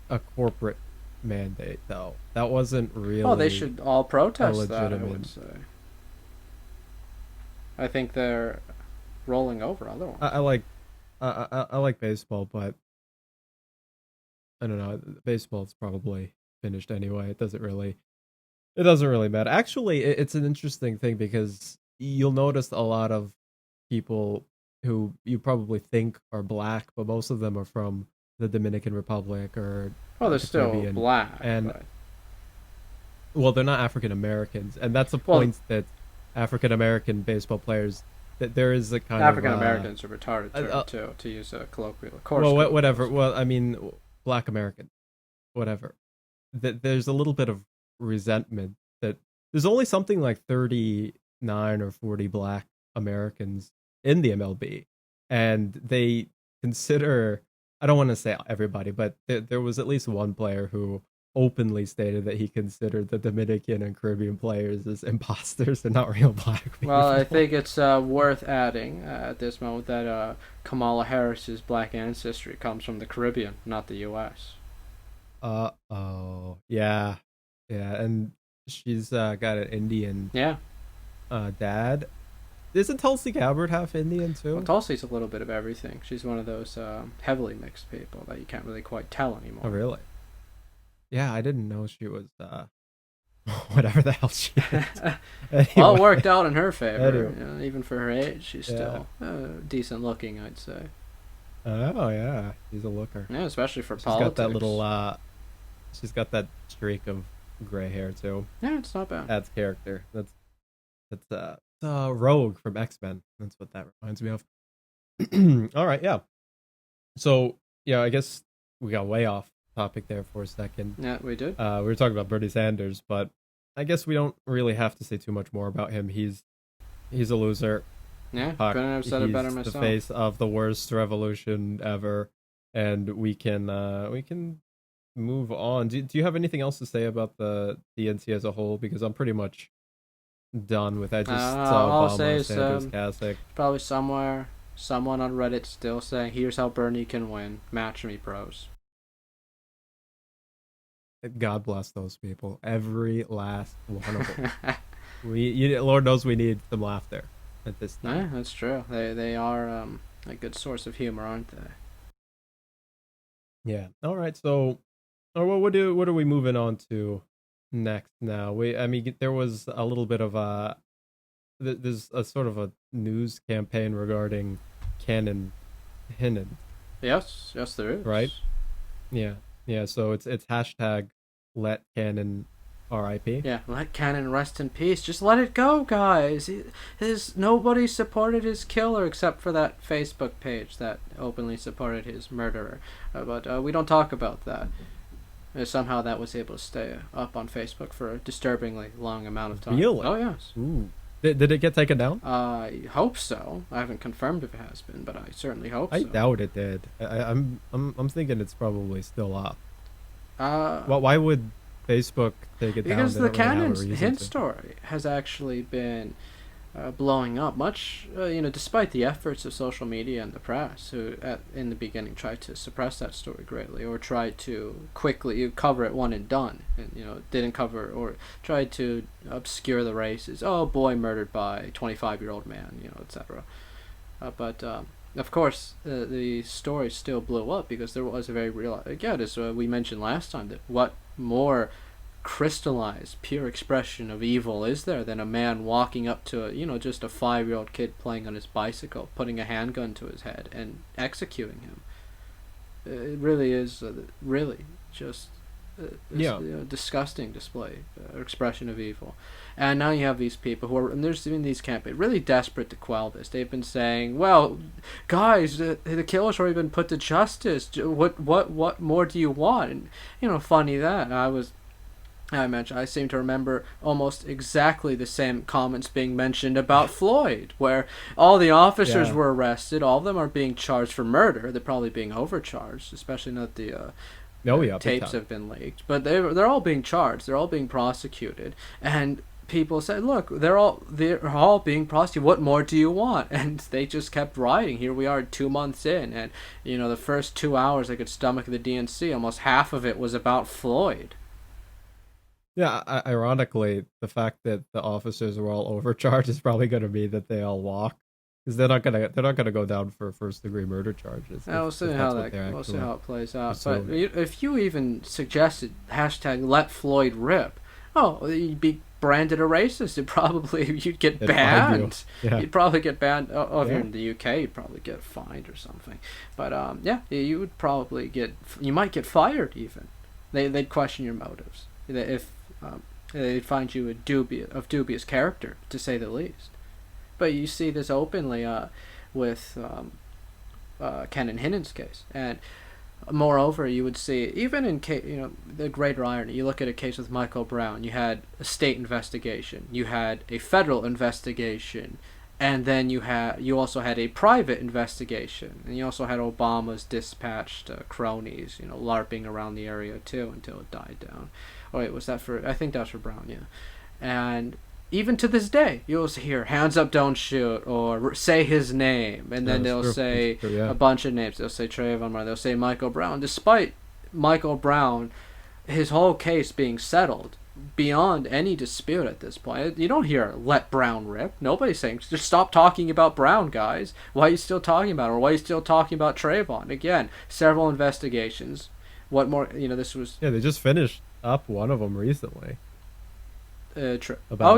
a corporate mandate, though. That wasn't really. Oh, they should all protest that, I legitimate. would say. I think they're rolling over otherwise. I like baseball, but I don't know. Baseball's probably finished anyway. It doesn't really matter. Actually, it's an interesting thing because you'll notice a lot of people who you probably think are black, but most of them are from the Dominican Republic or Well, they're the still Caribbean. black. And but... well, they're not African Americans, and that's a Well- point that African American baseball players that there is a kind African of Americans are retarded term too, to use a colloquial. Of course. well, whatever. Well, I mean, Black American, whatever. There's a little bit of resentment that there's only something like 39 or 40 Black Americans in the MLB, and they consider. I don't want to say everybody, but there was at least one player who openly stated that he considered the Dominican and Caribbean players as imposters and not real black people. Well, I think it's worth adding at this moment that Kamala Harris's black ancestry comes from the Caribbean, not the U.S. Oh, yeah, and she's got an Indian Yeah. dad. Isn't Tulsi Gabbard half Indian too? Well, Tulsi's a little bit of everything. She's one of those heavily mixed people that you can't really quite tell anymore. Oh, really? Yeah, I didn't know she was whatever the hell she is. Anyway. Well, it worked out in her favor. Anyway. Even for her age, she's still decent looking, I'd say. Oh yeah, she's a looker. Yeah, especially for She's politics. got that little she's got that streak of gray hair too. Yeah, it's not bad. Adds character. That's Rogue from X-Men. That's what that reminds me of. All right, yeah. So yeah, I guess we got way off topic there for a second. Yeah, we did. We were talking about Bernie Sanders, but I guess we don't really have to say too much more about him. He's a loser. Yeah, couldn't have said it better He's myself. the face of the worst revolution ever, and we can move on. Do you have anything else to say about the DNC as a whole? Because I'm pretty much done with that. I just saw all I'll Obama, say is, Sanders, Kasich. Probably someone on Reddit still saying, "Here's how Bernie can win. Match me, pros." God bless those people. Every last one of them. Lord knows we need some laughter at this time. Yeah, that's true. They are a good source of humor, aren't they? Yeah. All right. So, what are we moving on to next? Now, there was a little bit of there's a sort of a news campaign regarding Cannon Hinnon. Yes, there is. Right? Yeah. So it's hashtag let Cannon R.I.P. Yeah, let Cannon rest in peace. Just let it go, guys. Nobody supported his killer except for that Facebook page that openly supported his murderer. But we don't talk about that. Somehow that was able to stay up on Facebook for a disturbingly long amount of time. Really? Oh, yes. Ooh. Did it get taken down? I hope so. I haven't confirmed if it has been, but I certainly hope so. I doubt it did. I'm thinking it's probably still up. Well, why would Facebook take it down? because They the don't really have a Cannon reason hint to. story has actually been blowing up much, despite the efforts of social media and the press, who in the beginning tried to suppress that story greatly, or tried to quickly cover it one and done, and didn't cover, or tried to obscure the races. Oh, boy murdered by 25-year-old man, etc. But of course, the story still blew up because there was a very real. Again, as we mentioned last time, that what more crystallized pure expression of evil is there than a man walking up to just a 5-year-old kid playing on his bicycle, putting a handgun to his head and executing him. It really is really just Yeah. disgusting display, expression of evil. And now you have these people who are, and there's been these campaigns really desperate to quell this. They've been saying, "Well, guys, the killer's already been put to justice. What more do you want?" And funny that I seem to remember almost exactly the same comments being mentioned about Floyd, where all the officers were arrested. All of them are being charged for murder. They're probably being overcharged, especially now that the tapes have been leaked. But they're all being charged. They're all being prosecuted. And people said, "Look, they're all being prosecuted. What more do you want?" And they just kept writing. Here we are 2 months in, and the first 2 hours I could stomach the DNC. Almost half of it was about Floyd. Yeah, ironically, the fact that the officers were all overcharged is probably going to mean that they all walk, because they're not gonna go down for first-degre murder charges. We'll see how it plays out. But if you even suggested hashtag Let Floyd Rip, you'd be branded a racist. You'd get banned. You'd probably get banned. If you're in the UK, you'd probably get fined or something. But you would probably you might get fired even. They'd question your motives. If they'd find you of dubious character, to say the least. But you see this openly with Ken and Hinnan's case, and moreover, you would see even in the greater irony. You look at a case with Michael Brown. You had a state investigation. You had a federal investigation. And then you also had a private investigation, and you also had Obama's dispatched cronies, LARPing around the area too until it died down. Oh wait, was that for? I think that was for Brown, yeah. And even to this day, you'll hear "hands up, don't shoot," or say his name, and then they'll say a bunch of names. They'll say Trayvon Martin. They'll say Michael Brown, despite Michael Brown, his whole case being settled beyond any dispute at this point. You don't hear "Let Brown Rip." Nobody's saying just stop talking about Brown, guys. Why are you still talking about it? Or why are you still talking about Trayvon? Again, several investigations. What more? This was. Yeah, they just finished up one of them recently. About,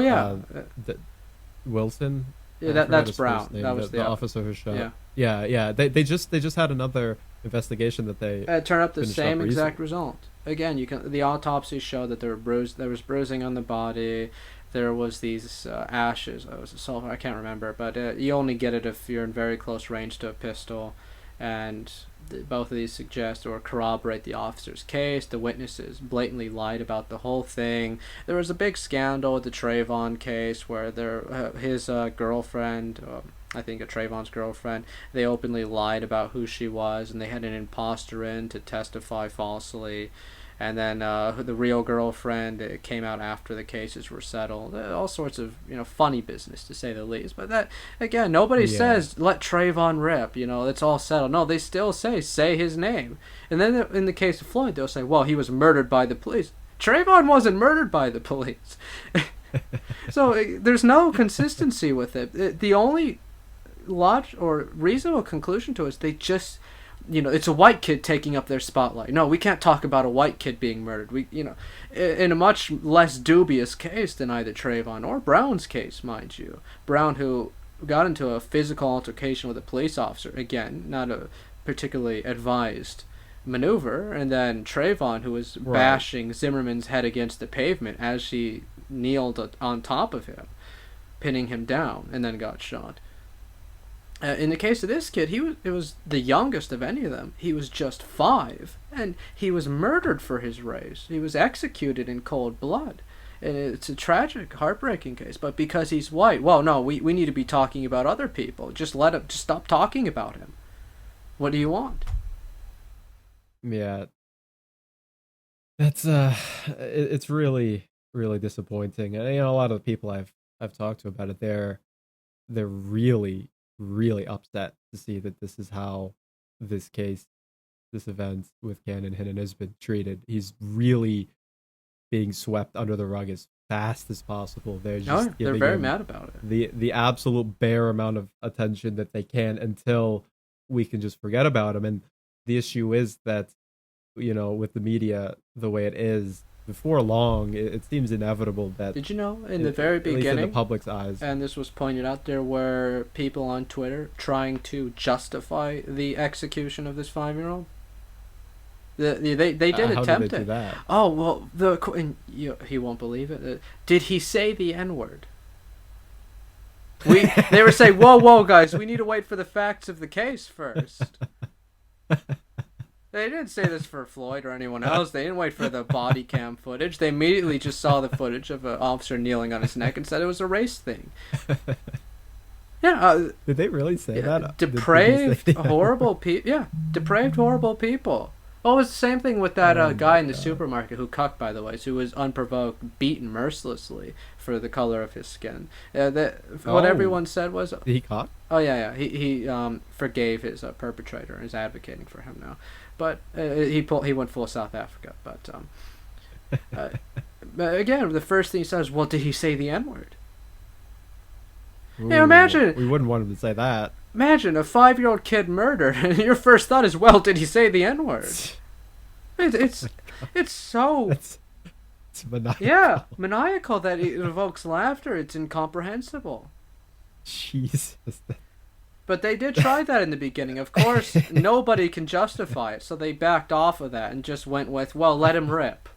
Wilson. Yeah, that's Brown. That was the officer who shot. Yeah. They just had another investigation that they turned up the same exact result. Again, the autopsy showed that there was bruising on the body. There was these ashes. It was a sulfur. I can't remember, but you only get it if you're in very close range to a pistol, and both of these suggest or corroborate the officer's case. The witnesses blatantly lied about the whole thing. There was a big scandal with the Trayvon case where his girlfriend, I think Trayvon's girlfriend, they openly lied about who she was, and they had an imposter in to testify falsely. And then the real girlfriend, it came out after the cases were settled. All sorts of funny business, to say the least. But that, again, nobody says "Let Trayvon rip." It's all settled. No, they still say his name. And then in the case of Floyd, they'll say, "Well, he was murdered by the police." Trayvon wasn't murdered by the police. So there's no consistency with it. The only logical or reasonable conclusion to it is they just. It's a white kid taking up their spotlight. No, we can't talk about a white kid being murdered. In a much less dubious case than either Trayvon or Brown's case, mind you. Brown, who got into a physical altercation with a police officer, again, not a particularly advised maneuver, and then Trayvon, who was bashing Zimmerman's head against the pavement as she kneeled on top of him, pinning him down, and then got shot. In the case of this kid, it was the youngest of any of them. He was just 5, and he was murdered for his race. He was executed in cold blood. And it's a tragic, heartbreaking case. But because he's white, well, no, we need to be talking about other people. Just stop talking about him. What do you want? Yeah. That's it's really, really disappointing. And a lot of the people I've talked to about it, they're really, really upset to see that this is how this event with Ken and Hinnon has been treated. He's really being swept under the rug as fast as possible. They're very mad about it. The absolute bare amount of attention that they can until we can just forget about him. And the issue is that, with the media the way it is, before long, it seems inevitable that... Did you know, in the very beginning, in the public's eyes, and this was pointed out, there were people on Twitter trying to justify the execution of this 5-year-old? They did How attempt did they do it. that? Oh well, he won't believe it. Did he say the N-word? They were saying, whoa, guys, we need to wait for the facts of the case first. They didn't say this for Floyd or anyone else. They didn't wait for the body cam footage. They immediately just saw the footage of an officer kneeling on his neck and said it was a race thing. Yeah. Did they really say that? Depraved, horrible people. Yeah, depraved, horrible people. Well, it was the same thing with that guy in the supermarket who cucked, by the way, who was unprovoked, beaten mercilessly for the color of his skin. What everyone said was... Did he cuck? Oh, yeah. He forgave his perpetrator and is advocating for him now. But he went full South Africa. But again, the first thing he says, well, did he say the N-word? Imagine... We wouldn't want him to say that. Imagine a 5-year-old kid murdered, and your first thought is, well, did he say the N-word? It's so... It's maniacal. Yeah, maniacal that it evokes laughter. It's incomprehensible. Jesus. But they did try that in the beginning. Of course, nobody can justify it, so they backed off of that and just went with, well, let him rip.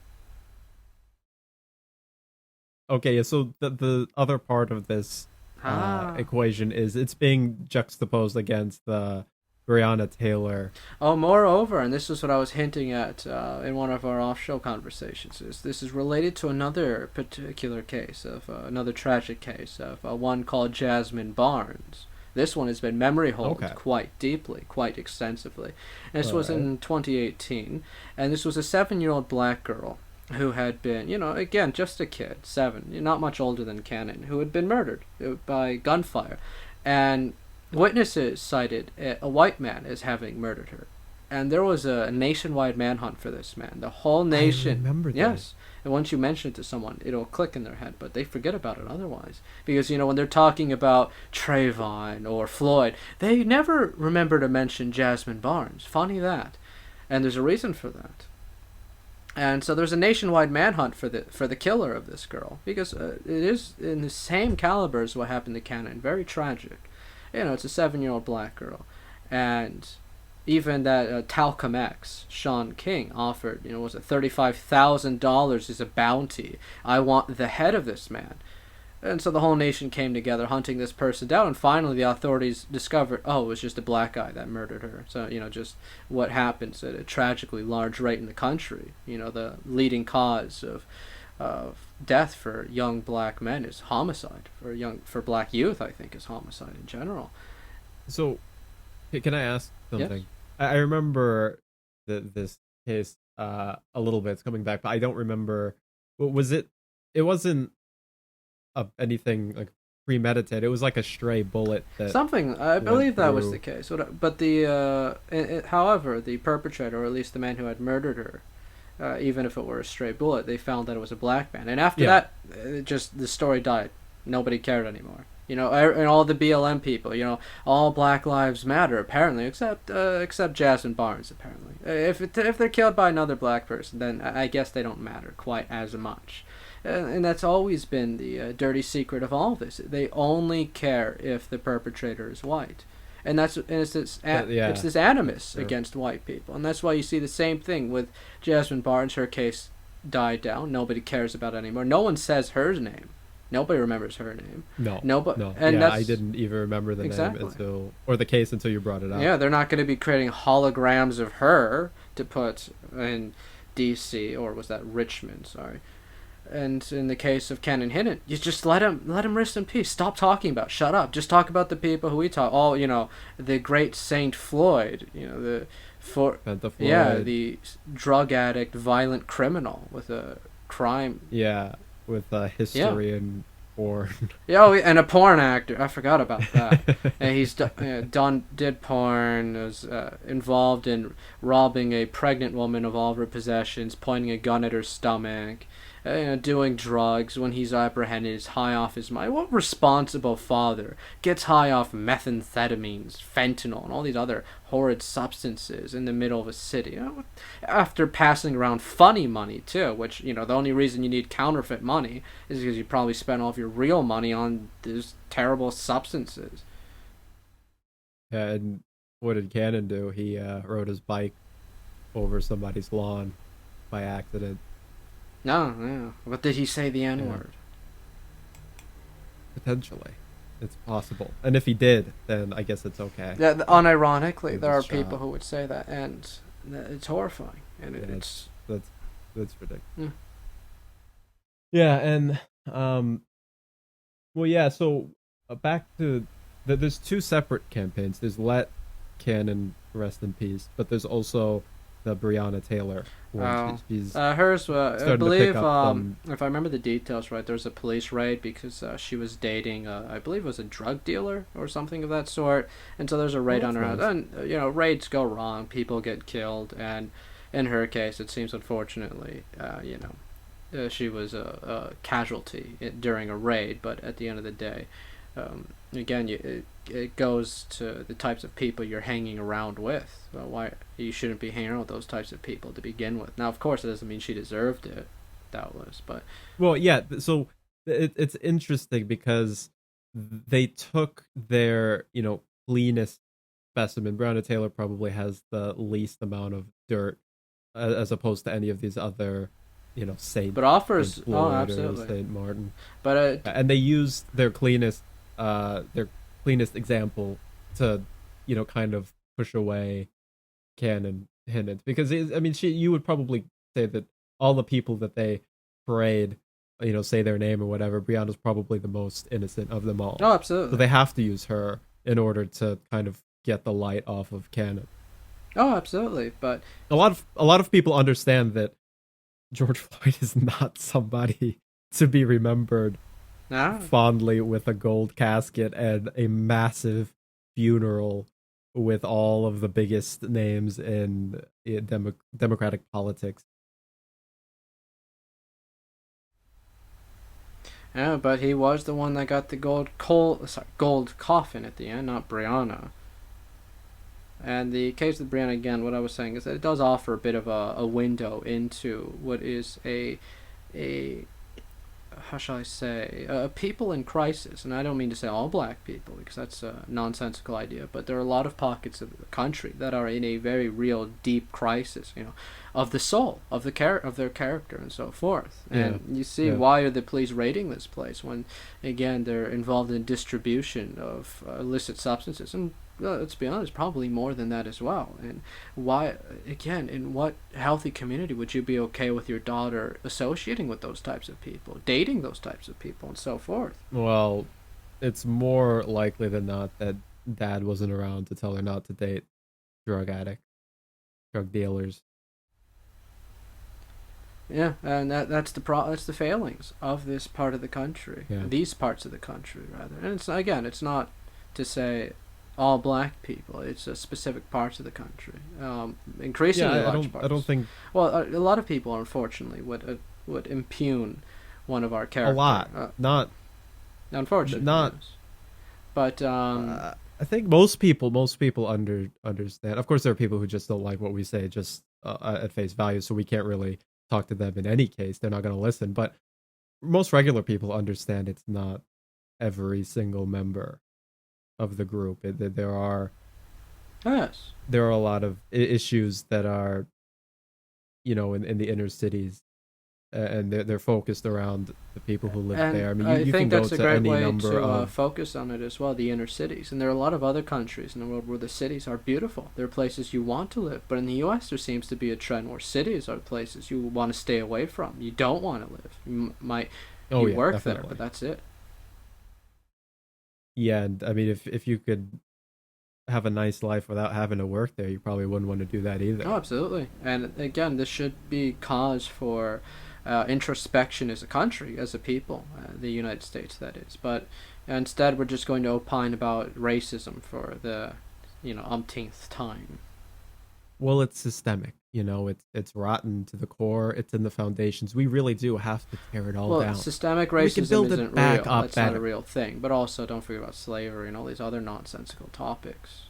Okay, so the other part of this equation is it's being juxtaposed against the Breonna Taylor. Oh, moreover, and this is what I was hinting at in one of our off-show conversations, is this is related to another particular case, of another tragic case, of one called Jasmine Barnes. This one has been memory-holed quite deeply, quite extensively. And this was in 2018, and this was a 7-year-old black girl who had been, again, just a kid, 7, not much older than Cannon, who had been murdered by gunfire. And witnesses cited a white man as having murdered her. And there was a nationwide manhunt for this man. The whole nation. I remember that. Yes. And once you mention it to someone, it'll click in their head, but they forget about it otherwise. Because, when they're talking about Trayvon or Floyd, they never remember to mention Jasmine Barnes. Funny that. And there's a reason for that. And so there's a nationwide manhunt for the killer of this girl, because it is in the same caliber as what happened to Cannon. Very tragic. It's a 7-year-old black girl. And even that Talcum X, Sean King, offered, was it $35,000 as a bounty. I want the head of this man. And so the whole nation came together hunting this person down, and finally the authorities discovered, it was just a black guy that murdered her. So, just what happens at a tragically large rate in the country. The leading cause of death for young black men is homicide. For black youth, I think, is homicide in general. So, can I ask something? Yes. I remember this case a little bit. It's coming back, but I don't remember. Was it? It wasn't anything like premeditated. It was like a stray bullet. I believe that was the case. But however, the perpetrator, or at least the man who had murdered her, even if it were a stray bullet, they found that it was a black man. And after that, the story died. Nobody cared anymore. And all the BLM people, all Black Lives Matter, apparently, except Jasmine Barnes, apparently. If they're killed by another black person, then I guess they don't matter quite as much. And that's always been the dirty secret of all this. They only care if the perpetrator is white. And it's this animus against white people. And that's why you see the same thing with Jasmine Barnes. Her case died down. Nobody cares about it anymore. No one says her name. Nobody remembers her name. No. And I didn't even remember the name or the case until you brought it up. Yeah, they're not going to be creating holograms of her to put in D.C. or was that Richmond? Sorry. And in the case of Cannon Hinton, you just let him rest in peace. Stop talking about. Shut up. Just talk about the people who we talk. The great Saint Floyd. The drug addict, violent criminal with a crime. Yeah, with a history and porn. And a porn actor. I forgot about that. And he's did porn. Was involved in robbing a pregnant woman of all of her possessions, pointing a gun at her stomach. Doing drugs when he's apprehended, is high off his mind. What responsible father gets high off methamphetamines, fentanyl, and all these other horrid substances in the middle of a city? After passing around funny money, too, which, the only reason you need counterfeit money is because you probably spent all of your real money on these terrible substances. Yeah, and what did Cannon do? He rode his bike over somebody's lawn by accident. No, no. But did he say the N Yeah. word? Potentially, it's possible. And if he did, then I guess it's okay. Yeah, unironically, Give there this are a people shot. who would say that, and it's horrifying. And Yeah, it's that's ridiculous. Mm. Yeah, and well, yeah. So back to there's two separate campaigns. There's Let Cannon Rest in Peace, but there's also the Breonna Taylor one. Oh, She's hers. I starting to pick believe, up some. if I remember the details right, there was a police raid because she was dating, I believe it was a drug dealer or something of that sort, and so there's a raid Oh, on her that's house. nice. And raids go wrong, people get killed, and in her case, it seems unfortunately, she was a casualty during a raid. But at the end of the day, again, it goes to the types of people you're hanging around with. Why you shouldn't be hanging around with those types of people to begin with. Now, of course, it doesn't mean she deserved it, doubtless, but Well, yeah. So it's interesting because they took their cleanest specimen. Breonna Taylor probably has the least amount of dirt as opposed to any of these other, Saint offers. Oh, Floyd or absolutely. Saint Martin, But and they used their cleanest example to, kind of push away Canon Hinnant because I mean, you would probably say that all the people that they parade, say their name or whatever, Brianna's probably the most innocent of them all. oh, So absolutely. they have to use her in order to kind of get the light off of Canon. Oh, absolutely. But A lot of people understand that George Floyd is not somebody to be remembered now, fondly with a gold casket and a massive funeral with all of the biggest names in democratic politics. yeah, but he was the one that got the gold coffin at the end, not Brianna. And the case of Brianna, again, what I was saying is that it does offer a bit of a window into what is a how shall I say, people in crisis. And I don't mean to say all black people, because that's a nonsensical idea, but there are a lot of pockets of the country that are in a very real, deep crisis, of the soul, of of their character, and so forth. And you see, Yeah. why are the police raiding this place when, again, they're involved in distribution of illicit substances? And let's be honest, probably more than that as well. And why, again, in what healthy community would you be okay with your daughter associating with those types of people, dating those types of people, and so forth? Well, it's more likely than not that dad wasn't around to tell her not to date drug addicts, drug dealers. Yeah, and that's the failings of this part of the country, Yeah. these parts of the country rather. And it's not to say all black people. It's specific parts of the country. Increasingly Yeah, I large don't. parts. I don't think Well, a lot of people, unfortunately, would impugn one of our a characters. lot. Not. Unfortunately, Not. yes. But I think most people understand. Of course, there are people who just don't like what we say just at face value, so we can't really talk to them in any case. They're not going to listen. But most regular people understand it's not every single member of the group. yes, There are a lot of issues that are, in the inner cities, and they're focused around the people who live and there. I mean, I you can think go that's a to great any way number to of. focus on it as well. The inner cities, and there are a lot of other countries in the world where the cities are beautiful. They're places you want to live. But in the U.S., there seems to be a trend where cities are places you want to stay away from. You don't want to live. Oh You yeah, work definitely. there, but that's it. Yeah, and I mean, if you could have a nice life without having to work there, you probably wouldn't want to do that either. Oh, absolutely. And again, this should be cause for introspection as a country, as a people, the United States, that is. But instead, we're just going to opine about racism for the, umpteenth time. Well, it's systemic. It's rotten to the core. It's in the foundations. We really do have to tear it all Well, down. systemic We can racism build it isn't back real. up That's not a better. real thing. But also, don't forget about slavery and all these other nonsensical topics.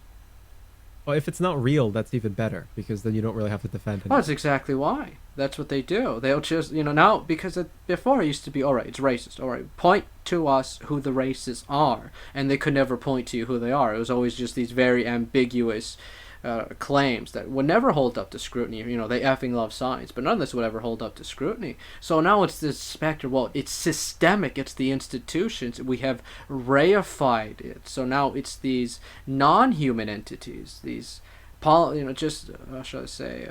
Well, if it's not real, that's even better because then you don't really have to defend it. Well, that's exactly why. That's what they do. They'll just, now, because before it used to be, all right, it's racist. All right, point to us who the racists are. And they could never point to you who they are. It was always just these very ambiguous claims that would never hold up to scrutiny. They effing love science, but none of this would ever hold up to scrutiny. So now it's this specter. Well, it's systemic. It's the institutions. We have reified it. So now it's these non-human entities, these just how shall I say,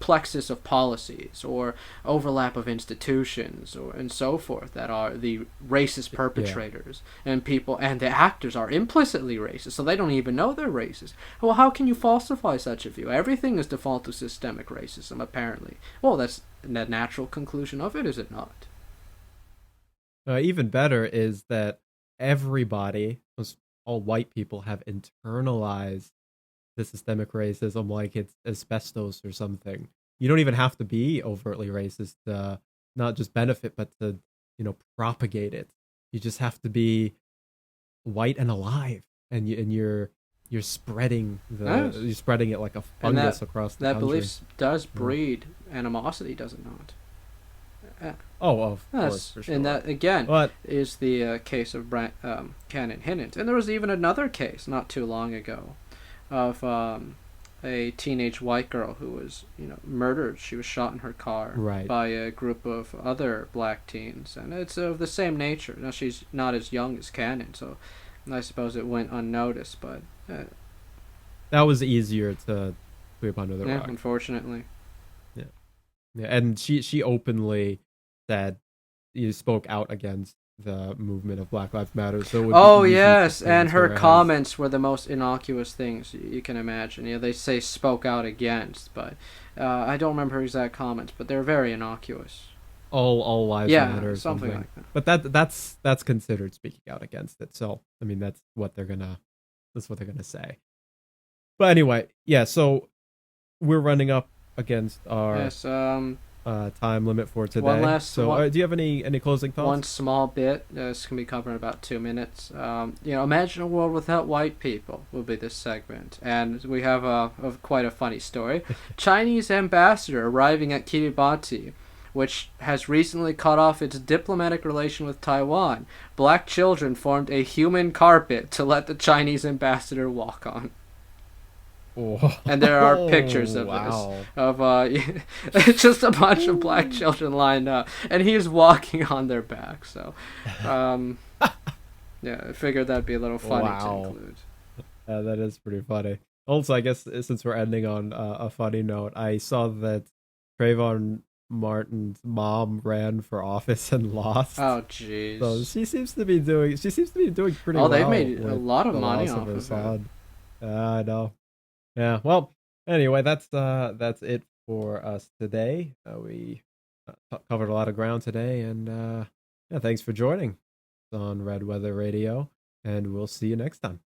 plexus of policies or overlap of institutions and so forth that are the racist perpetrators. And people and the actors are implicitly racist, so they don't even know they're racist. Well, how can you falsify such a view? Everything is default to systemic racism, apparently. Well, that's the natural conclusion of it, is it not? Even better is that everybody, all white people, have internalized the systemic racism like it's asbestos or something. You don't even have to be overtly racist to not just benefit, but to, propagate it. You just have to be white and alive, and you're spreading you're spreading it like a fungus across the country. That belief does breed animosity, does it not? Of course, for sure. And that again is the case of Canon Hinnant. And there was even another case not too long ago of a teenage white girl who was, murdered. She was shot in her car by a group of other black teens, and it's of the same nature. Now, she's not as young as Cannon, so I suppose it went unnoticed, but that was easier to sweep under the rug. Unfortunately. Yeah, and she openly said, you spoke out against the movement of Black Lives Matter. So yes, and her comments were the most innocuous things you can imagine. They say spoke out against, but I don't remember her exact comments, but they're very innocuous. All lives matter, or something like that. But that's considered speaking out against it. So I mean, that's what they're gonna say. But anyway, yeah. So we're running up against our time limit for today. One last. Do you have any closing thoughts? One small bit. This can be covered in about 2 minutes. Imagine a world without white people will be this segment, and we have quite a funny story. Chinese ambassador arriving at Kiribati, which has recently cut off its diplomatic relation with Taiwan. Black children formed a human carpet to let the Chinese ambassador walk on. Oh, and there are pictures of this of just a bunch of black children lined up, and he is walking on their back. So, I figured that'd be a little funny to include. That is pretty funny. Also, I guess since we're ending on a funny note, I saw that Trayvon Martin's mom ran for office and lost. Oh, jeez. So she seems to be doing pretty well. Oh, they made a lot of money off of it. I know. Yeah, well, anyway, that's it for us today. We covered a lot of ground today, and thanks for joining on Red Weather Radio, and we'll see you next time.